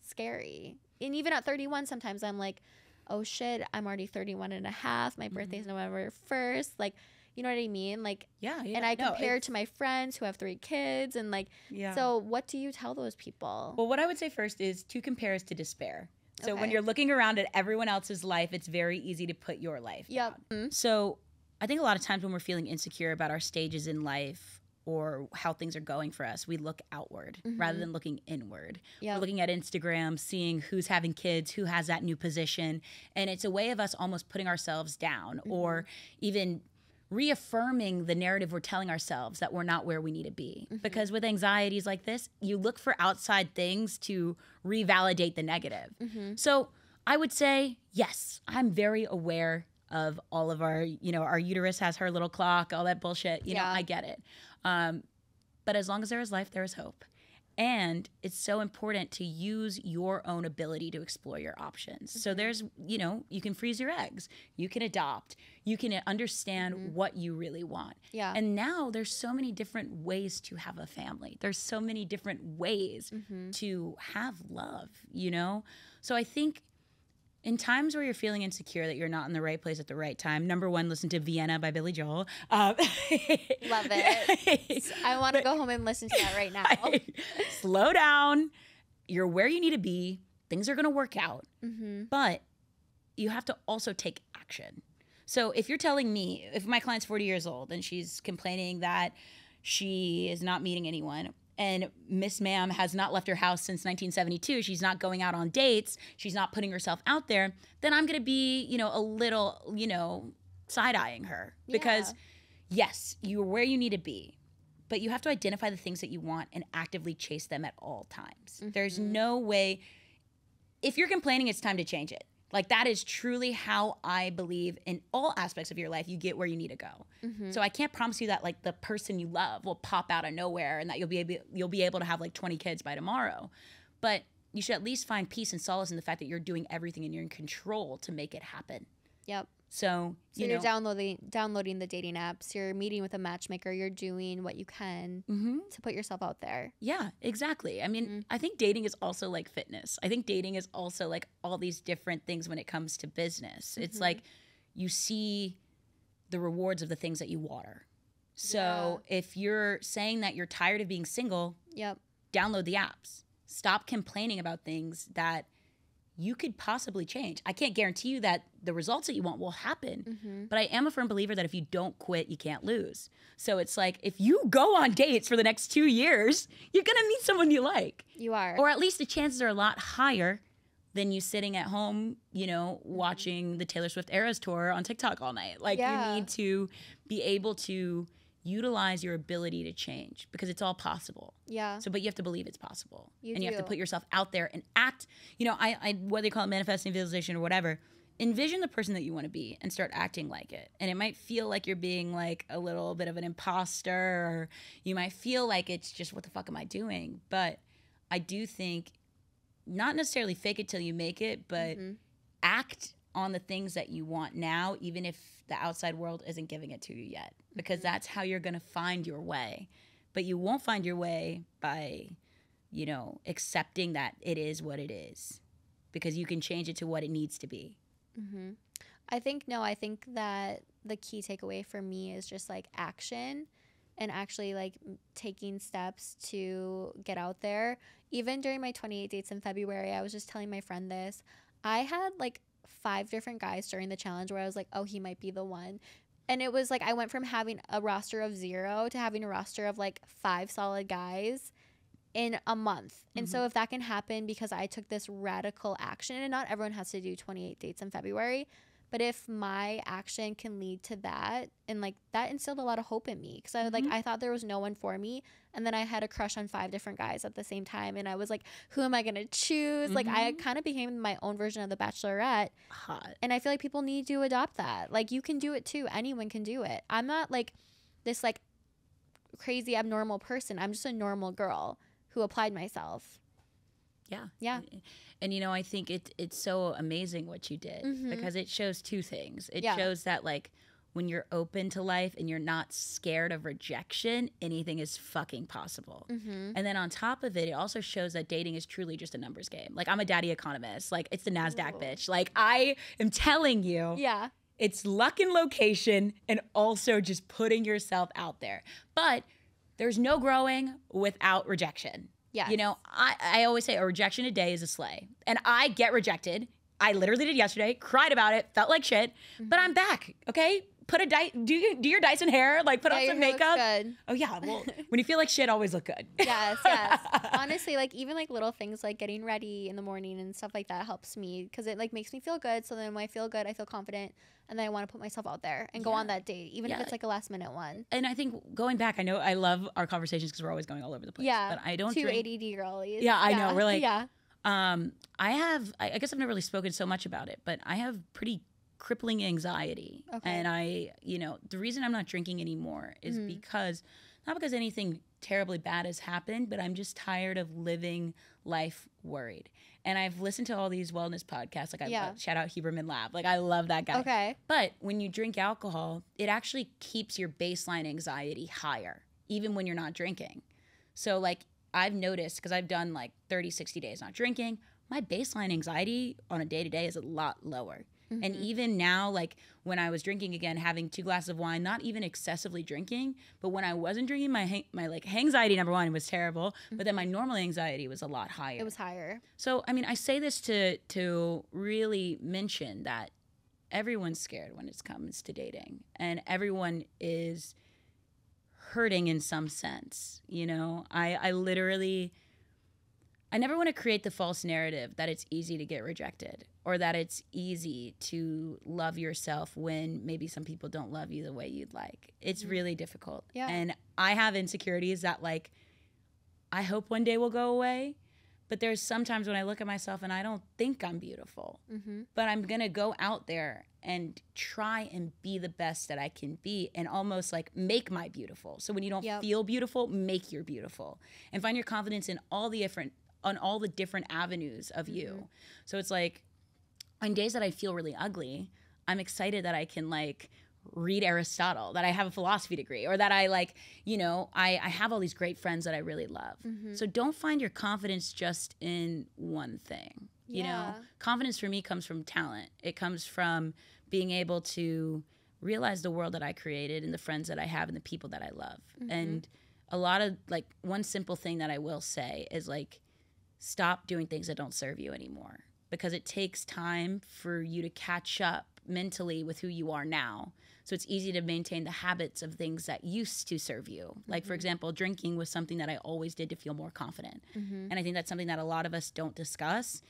scary. And even at 31, sometimes I'm like, oh shit, I'm already 31 and a half. My birthday's November 1st. Like, you know what I mean? Like, and I compare to my friends who have 3 kids and like, so what do you tell those people? Well, what I would say first is to compare is to despair. So when you're looking around at everyone else's life, it's very easy to put your life down. Mm-hmm. So I think a lot of times when we're feeling insecure about our stages in life or how things are going for us, we look outward rather than looking inward. We're looking at Instagram, seeing who's having kids, who has that new position. And it's a way of us almost putting ourselves down or even reaffirming the narrative we're telling ourselves that we're not where we need to be. Because with anxieties like this, you look for outside things to revalidate the negative. So I would say, yes, I'm very aware of all of our, you know, our uterus has her little clock, all that bullshit. You know, I get it. But as long as there is life, there is hope. And it's so important to use your own ability to explore your options. So there's, you know, you can freeze your eggs, you can adopt, you can understand what you really want. And now there's so many different ways to have a family. There's so many different ways to have love, you know? So I think in times where you're feeling insecure that you're not in the right place at the right time, number one, listen to Vienna by Billy Joel. Love it. I want to go home and listen to that right now. Slow down. You're where you need to be. Things are going to work out. But you have to also take action. So if you're telling me, if my client's 40 years old and she's complaining that she is not meeting anyone, and Miss Ma'am has not left her house since 1972. She's not going out on dates. She's not putting herself out there. Then I'm going to be, you know, a little, you know, side-eyeing her. Because, yes, you're where you need to be. But you have to identify the things that you want and actively chase them at all times. There's no way. If you're complaining, it's time to change it. Like, that is truly how I believe in all aspects of your life, you get where you need to go. So I can't promise you that, like, the person you love will pop out of nowhere and that you'll be able to have, like, 20 kids by tomorrow. But you should at least find peace and solace in the fact that you're doing everything and you're in control to make it happen. So you're downloading the dating apps, you're meeting with a matchmaker, you're doing what you can to put yourself out there. Yeah, exactly. I mean, I think dating is also like fitness. I think dating is also like all these different things when it comes to business. It's like you see the rewards of the things that you water. So if you're saying that you're tired of being single, download the apps. Stop complaining about things that you could possibly change. I can't guarantee you that the results that you want will happen, but I am a firm believer that if you don't quit, you can't lose. So it's like, if you go on dates for the next 2 years, you're going to meet someone you like. You are. Or at least the chances are a lot higher than you sitting at home, you know, watching the Taylor Swift Eras tour on TikTok all night. Like, you need to be able to utilize your ability to change because it's all possible. So, but you have to believe it's possible. You have to put yourself out there and act. You know, I whether you call it manifesting, visualization, or whatever, envision the person that you want to be and start acting like it. And it might feel like you're being like a little bit of an imposter, or you might feel like it's just, what the fuck am I doing? But I do think not necessarily fake it till you make it, but act on the things that you want now, even if the outside world isn't giving it to you yet, because that's how you're going to find your way. But you won't find your way by, you know, accepting that it is what it is, because you can change it to what it needs to be. I think that the key takeaway for me is just like action and actually like taking steps to get out there. Even during my 28 dates in February, I was just telling my friend this. I had like 5 different guys during the challenge where I was like, oh, he might be the one. And it was like I went from having a roster of 0 to having a roster of like 5 solid guys in a month. And so if that can happen because I took this radical action, and not everyone has to do 28 dates in February, but if my action can lead to that, and like that instilled a lot of hope in me, because I thought there was no one for me, and then I had a crush on 5 different guys at the same time, and I was like, who am I gonna choose? Like I kind of became my own version of the Bachelorette. Hot. And I feel like people need to adopt that. Like you can do it too. Anyone can do it. I'm not like this like crazy abnormal person. I'm just a normal girl who applied myself. Yeah. And you know, I think it's so amazing what you did, because it shows 2 things. It shows that like when you're open to life and you're not scared of rejection, anything is fucking possible. And then on top of it, it also shows that dating is truly just a numbers game. Like I'm a daddy economist. Like it's the NASDAQ bitch. Like I am telling you. Yeah. It's luck and location, and also just putting yourself out there. But there's no growing without rejection. Yes. You know, I always say a rejection a day is a slay. And I get rejected. I literally did yesterday, cried about it, felt like shit, but I'm back, okay? Put a do your Dyson hair, like put on some makeup. Good. Oh yeah, well, when you feel like shit, always look good. Yes. Honestly, like even like little things like getting ready in the morning and stuff like that helps me, because it like makes me feel good. So then when I feel good, I feel confident, and then I want to put myself out there and go on that date, even if it's like a last minute one. And I think going back, I know I love our conversations because we're always going all over the place. Yeah. But I don't 2 drink. ADD girlies. Yeah, I know. We're like, yeah. I guess I've never really spoken so much about it, but I have pretty crippling anxiety. Okay. And the reason I'm not drinking anymore is because, not because anything terribly bad has happened, but I'm just tired of living life worried. And I've listened to all these wellness podcasts. Like shout out Huberman Lab. Like I love that guy. Okay. But when you drink alcohol, it actually keeps your baseline anxiety higher, even when you're not drinking. So like I've noticed, because I've done like 30, 60 days not drinking, my baseline anxiety on a day-to-day is a lot lower. And even now, like when I was drinking again, having 2 glasses of wine, not even excessively drinking, but when I wasn't drinking, my like anxiety, number 1, was terrible, but then my normal anxiety was a lot higher. It was higher. So, I mean, I say this to really mention that everyone's scared when it comes to dating, and everyone is hurting in some sense. You know, I literally, I never want to create the false narrative that it's easy to get rejected, or that it's easy to love yourself when maybe some people don't love you the way you'd like. It's really difficult. Yeah. And I have insecurities that like, I hope one day will go away. But there's sometimes when I look at myself and I don't think I'm beautiful, but I'm going to go out there and try and be the best that I can be, and almost like make my beautiful. So when you don't feel beautiful, make your beautiful, and find your confidence in all the different avenues of you. So it's like, on days that I feel really ugly, I'm excited that I can like read Aristotle, that I have a philosophy degree, or that I like, I have all these great friends that I really love. So don't find your confidence just in one thing. You know, confidence for me comes from talent. It comes from being able to realize the world that I created and the friends that I have and the people that I love. And a lot of like, one simple thing that I will say is like, stop doing things that don't serve you anymore, because it takes time for you to catch up mentally with who you are now. So it's easy to maintain the habits of things that used to serve you. Like, for example, drinking was something that I always did to feel more confident. And I think that's something that a lot of us don't discuss.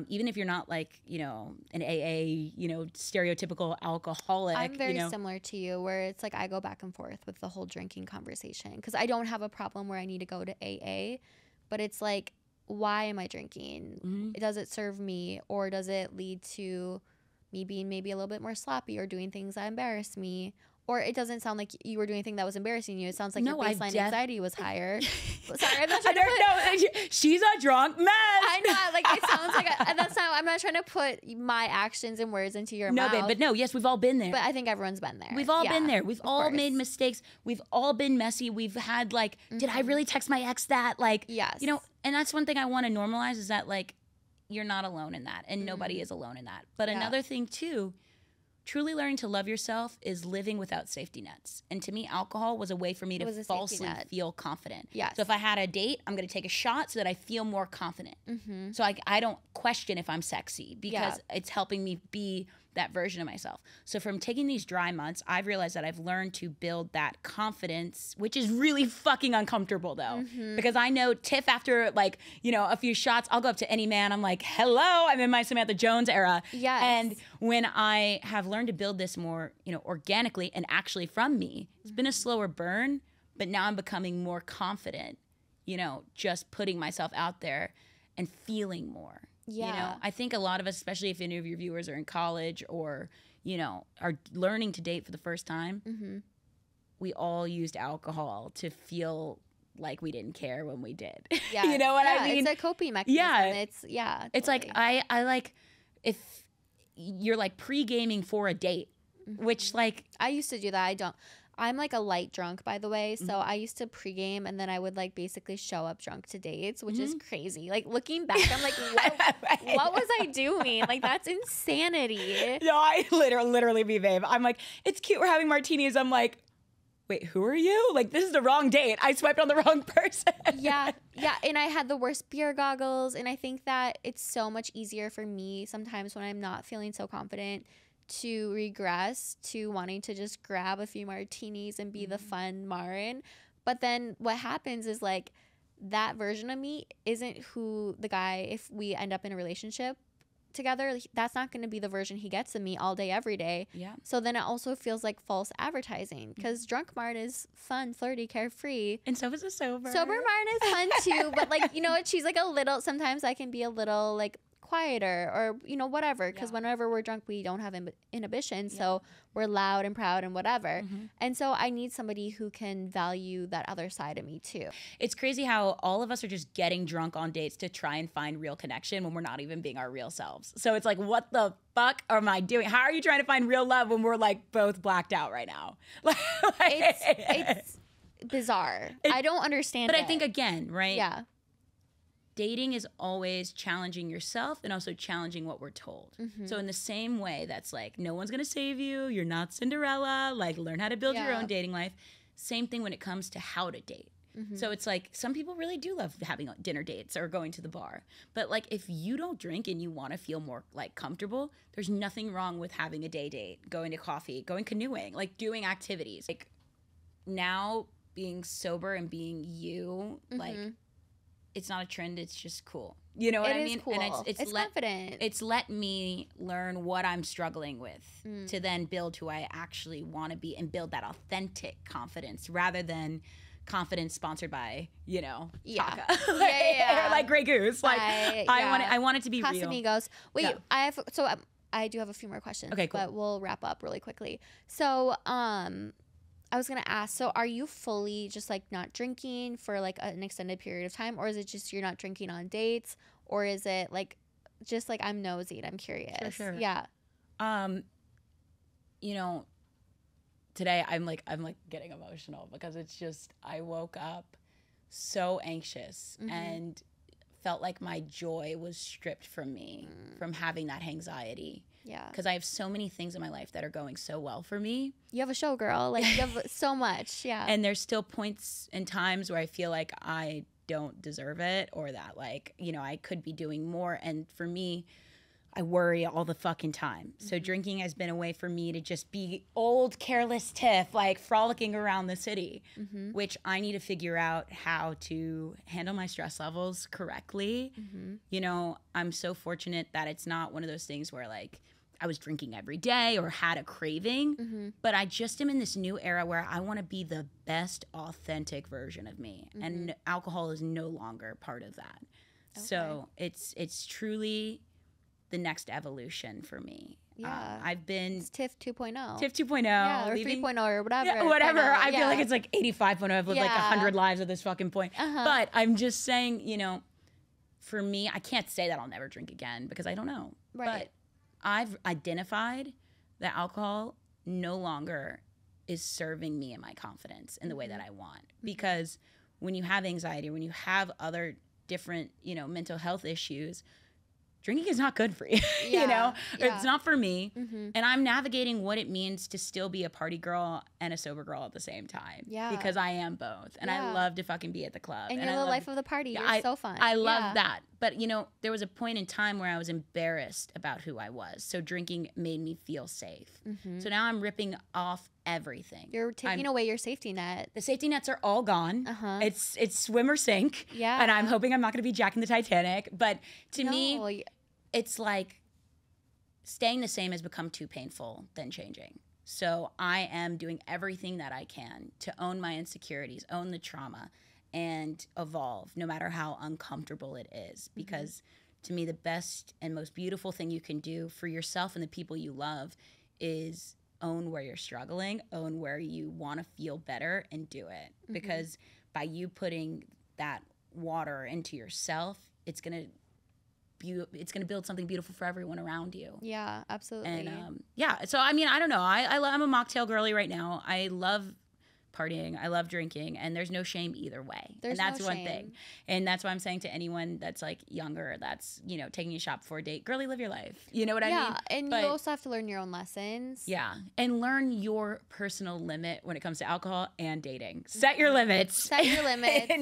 Even if you're not like, an AA, stereotypical alcoholic. I'm very similar to you, where it's like I go back and forth with the whole drinking conversation, because I don't have a problem where I need to go to AA, but it's like, why am I drinking? Does it serve me, or does it lead to me being maybe a little bit more sloppy or doing things that embarrass me? Or it doesn't sound like you were doing anything that was embarrassing you. It sounds like your baseline anxiety was higher. Sorry, I'm not trying to put... She's a drunk mess. I know, like it sounds like I'm not trying to put my actions and words into your mouth. No, but yes, we've all been there. But I think everyone's been there. We've all been there. We've all made mistakes. We've all been messy. We've had like, did I really text my ex that? Like, yes. And that's one thing I want to normalize, is that like, you're not alone in that, and nobody is alone in that. But another thing too, truly learning to love yourself is living without safety nets. And to me, alcohol was a way for me to falsely feel confident. Yes. So if I had a date, I'm going to take a shot so that I feel more confident. So I don't question if I'm sexy, because it's helping me be that version of myself. So from taking these dry months, I've realized that I've learned to build that confidence, which is really fucking uncomfortable though. Because I know Tiff, after like, you know, a few shots, I'll go up to any man. I'm like, hello, I'm in my Samantha Jones era. Yes. And when I have learned to build this more, you know, organically and actually from me, it's been a slower burn, but now I'm becoming more confident, you know, just putting myself out there and feeling more. Yeah. You know, I think a lot of us, especially if any of your viewers are in college or, you know, are learning to date for the first time, we all used alcohol to feel like we didn't care when we did. Yeah. You know what I mean? It's a coping mechanism. Yeah. It's It's like, I like, if you're like pre-gaming for a date, which like. I used to do that. I'm like a light drunk, by the way. So I used to pregame and then I would like basically show up drunk to dates, which is crazy. Like looking back, I'm like, what was I doing? Like that's insanity. No, I literally be babe. I'm like, it's cute. We're having martinis. I'm like, wait, who are you? Like, this is the wrong date. I swiped on the wrong person. Yeah. And I had the worst beer goggles. And I think that it's so much easier for me sometimes when I'm not feeling so confident to regress to wanting to just grab a few martinis and be the fun Marin. But then what happens is like that version of me isn't who the guy, if we end up in a relationship together, that's not going to be the version he gets of me all day, every day. Yeah. So then it also feels like false advertising because drunk Marin is fun, flirty, carefree. And so is a sober. Sober Marin is fun too. But like, you know what? She's like a little, sometimes I can be a little like quieter or, you know, whatever. Because whenever we're drunk, we don't have inhibition. So we're loud and proud and whatever. And so I need somebody who can value that other side of me too. It's crazy how all of us are just getting drunk on dates to try and find real connection when we're not even being our real selves. So it's like, what the fuck am I doing? How are you trying to find real love when we're like both blacked out right now? It's bizarre. I don't understand But it. I think again, right? Yeah. Dating is always challenging yourself and also challenging what we're told. So in the same way, that's like, no one's going to save you. You're not Cinderella. Like, learn how to build your own dating life. Same thing when it comes to how to date. So it's like, some people really do love having dinner dates or going to the bar. But like, if you don't drink and you want to feel more like comfortable, there's nothing wrong with having a day date, going to coffee, going canoeing, like doing activities. Like now being sober and being you, like, it's not a trend. It's just cool. You know what I mean? Cool. And it's confident. It's let me learn what I'm struggling with to then build who I actually want to be and build that authentic confidence rather than confidence sponsored by, you know, Taka. Or like Grey Goose. Like I want it to be real. Casamigos. Wait, I do have a few more questions. Okay, cool. But we'll wrap up really quickly. So, I was going to ask, so are you fully just like not drinking for like an extended period of time, or is it just you're not drinking on dates, or is it like just like I'm nosy and I'm curious? Sure. Yeah. You know, today I'm like getting emotional because it's just I woke up so anxious and felt like my joy was stripped from me from having that anxiety. Yeah. Because I have so many things in my life that are going so well for me. You have a show, girl. Like, you have so much. Yeah. And there's still points and times where I feel like I don't deserve it or that, like, you know, I could be doing more. And for me, I worry all the fucking time. So drinking has been a way for me to just be old, careless Tiff, like frolicking around the city, which I need to figure out how to handle my stress levels correctly. You know, I'm so fortunate that it's not one of those things where like I was drinking every day or had a craving, but I just am in this new era where I want to be the best authentic version of me. And alcohol is no longer part of that. Okay. So it's truly the next evolution for me. Yeah. I've been... It's Tiff 2.0. Tiff 2.0. Yeah, or 3.0 or whatever. Yeah, whatever. I feel like it's like 85.0. I've lived like 100 lives at this fucking point. But I'm just saying, you know, for me, I can't say that I'll never drink again because I don't know. Right. But I've identified that alcohol no longer is serving me and my confidence in the way that I want. Because when you have anxiety, when you have other different, you know, mental health issues, drinking is not good for you, you know? It's not for me. And I'm navigating what it means to still be a party girl and a sober girl at the same time. Yeah. Because I am both. And I love to fucking be at the club. And you're the life of the party. You're so fun. I love that. But, you know, there was a point in time where I was embarrassed about who I was. So drinking made me feel safe. So now I'm ripping off everything. You're taking away your safety net. The safety nets are all gone. It's swim or sink. Yeah. And I'm hoping I'm not going to be jacking the Titanic. But to me, it's like staying the same has become too painful than changing. So I am doing everything that I can to own my insecurities, own the trauma, and evolve no matter how uncomfortable it is. Because to me, the best and most beautiful thing you can do for yourself and the people you love is own where you're struggling, own where you want to feel better, and do it. Because by you putting that water into yourself, it's gonna build something beautiful for everyone around you. Yeah, absolutely. And yeah, so I mean, I don't know. I'm a mocktail girly right now. I love partying, I love drinking, and there's no shame either way. And that's one thing. And that's why I'm saying to anyone that's like younger, that's, you know, taking a shot before a date, girly, live your life. You know what I mean? Yeah, and you also have to learn your own lessons. Yeah, and learn your personal limit when it comes to alcohol and dating. Set your limits. Set your limits.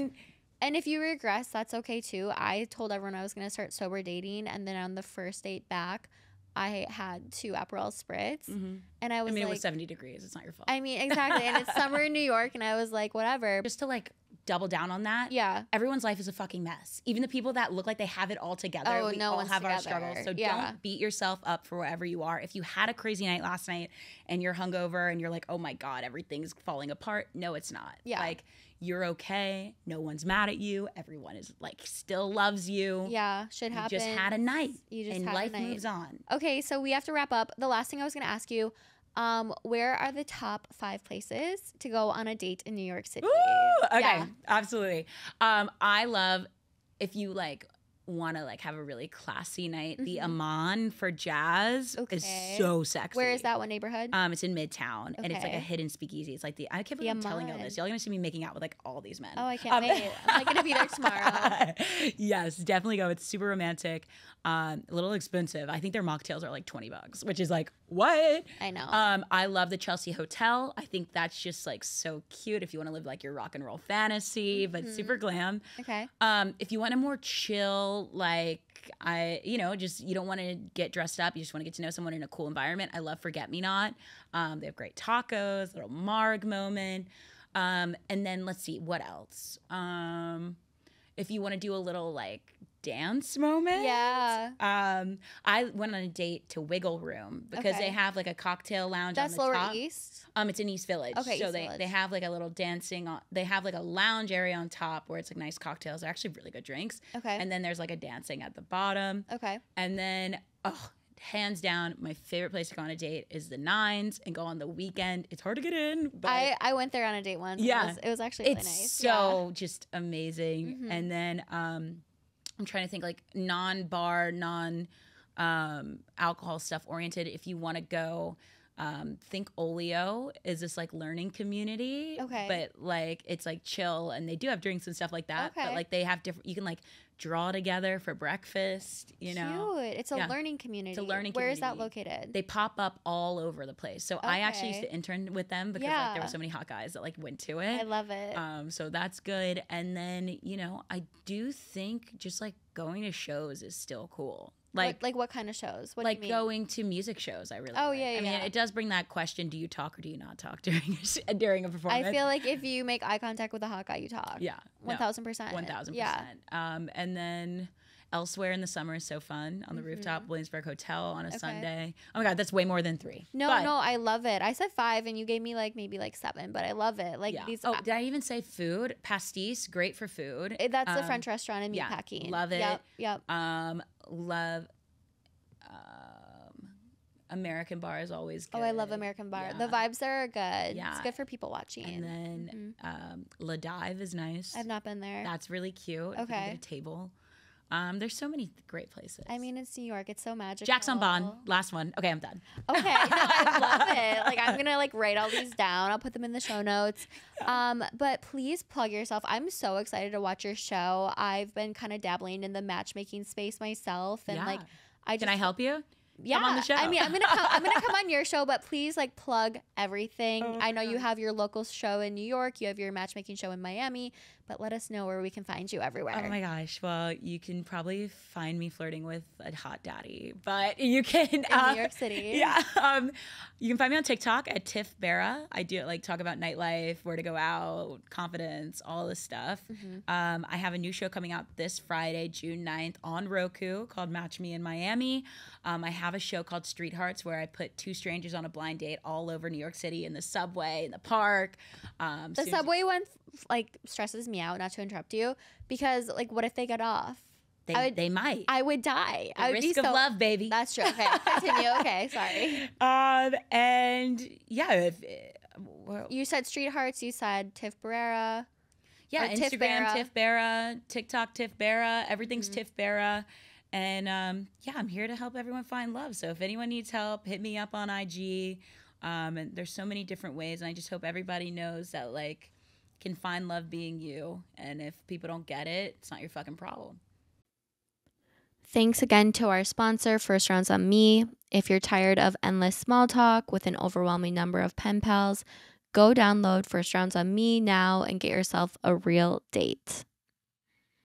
And if you regress, that's okay too. I told everyone I was going to start sober dating, and then on the first date back, I had 2 Aperol Spritz, and I was it was 70 degrees. It's not your fault. I mean, exactly. And it's summer in New York, and I was like, whatever. Just to like double down on that. Yeah. Everyone's life is a fucking mess. Even the people that look like they have it all together. We all have our struggles. So don't beat yourself up for wherever you are. If you had a crazy night last night and you're hungover and you're like, oh my God, everything's falling apart. No, it's not. Yeah. Like, you're okay. No one's mad at you. Everyone is like still loves you. Yeah, shit happens. You just had a night. And life moves on. Okay, so we have to wrap up. The last thing I was going to ask you, where are the top 5 places to go on a date in New York City? Ooh, okay, absolutely. I love, if you like want to like have a really classy night, the Aman for jazz is so sexy. Where is that? What neighborhood? It's in Midtown, and it's like a hidden speakeasy. It's like I can't believe I'm telling you all this. Y'all gonna see me making out with like all these men. Oh, I can't wait. I'm like gonna be there tomorrow. Yes, definitely go. It's super romantic. A little expensive. I think their mocktails are like $20, which is like, what? I know. I love the Chelsea Hotel. I think that's just like so cute if you want to live like your rock and roll fantasy, but super glam. Okay. If you want a more chill, like you don't want to get dressed up. You just want to get to know someone in a cool environment. I love Forget Me Not. They have great tacos, little Marg moment. And then let's see, what else? If you want to do a little like dance moment. Yeah. I went on a date to Wiggle Room because they have like a cocktail lounge on the top. That's Lower East? It's in East Village. Okay, so they have like a little dancing, they have like a lounge area on top where it's like nice cocktails. They're actually really good drinks. Okay. And then there's like a dancing at the bottom. Okay. And then, hands down, my favorite place to go on a date is the Nines and go on the weekend. It's hard to get in, but I went there on a date once. Yeah. It was actually really nice. It's so just amazing. And then, I'm trying to think like non-bar, alcohol stuff oriented. If you want to go, think Olio is this like learning community. Okay. But like it's like chill, and they do have drinks and stuff like that. Okay. But like they have different. You can like draw together for breakfast. You know. Cute. It's a learning community. It's a learning community. Where is that located? They pop up all over the place. So I actually used to intern with them because like, there were so many hot guys that like went to it. I love it. So that's good. And then I do think just like going to shows is still cool. Like what kind of shows? What like do you mean? Going to music shows, I really like. I mean, it does bring that question, do you talk or do you not talk during a performance? I feel like if you make eye contact with a hot guy, you talk. Yeah. 1,000%. 1,000%. Yeah. And then Elsewhere in the Summer is so fun on the rooftop, Williamsburg Hotel on a Sunday. Oh my God, that's way more than 3. No, I love it. I said 5 and you gave me like maybe like 7, but I love it. Like these. Oh, did I even say food? Pastis, great for food. That's the French restaurant in Meatpacking. Love it. Yep. Love American Bar is always good. Oh, I love American Bar. The vibes there are good. Yeah. It's good for people watching. And then La Dive is nice. I've not been there. That's really cute. Okay. You get a table. There's so many great places. I mean, it's New York. It's so magical. Jack's on Bond. Last one. Okay, I'm done. Okay. No, I love it. Like, I'm going to like write all these down. I'll put them in the show notes. But please plug yourself. I'm so excited to watch your show. I've been kind of dabbling in the matchmaking space myself. And like, Can I help you? Yeah, come on the show. I mean, I'm gonna come on your show, but please like plug everything. Oh, I know you have your local show in New York, you have your matchmaking show in Miami, but let us know where we can find you everywhere. Oh my gosh. Well, you can probably find me flirting with a hot daddy, but you can in New York City. Yeah. You can find me on TikTok at Tiff Baira. I do like talk about nightlife, where to go out, confidence, all this stuff. I have a new show coming out this Friday, June 9th on Roku called Match Me in Miami. I have a show called Street Hearts where I put two strangers on a blind date all over New York City, in the subway, in the park. The subway one like stresses me out, not to interrupt you, because like what if they get off? They might. I would die. The risk of love, baby. That's true. Okay, continue. Okay, sorry. And yeah, You said Street Hearts. You said Tiff Baira. Yeah, Instagram Tiff Baira, TikTok Tiff Baira. Everything's Tiff Baira. And yeah, I'm here to help everyone find love. So if anyone needs help, hit me up on IG. And there's so many different ways, and I just hope everybody knows that like can find love being you. And if people don't get it, it's not your fucking problem. Thanks again to our sponsor, First Rounds on Me. If you're tired of endless small talk with an overwhelming number of pen pals, go download First Rounds on Me now and get yourself a real date.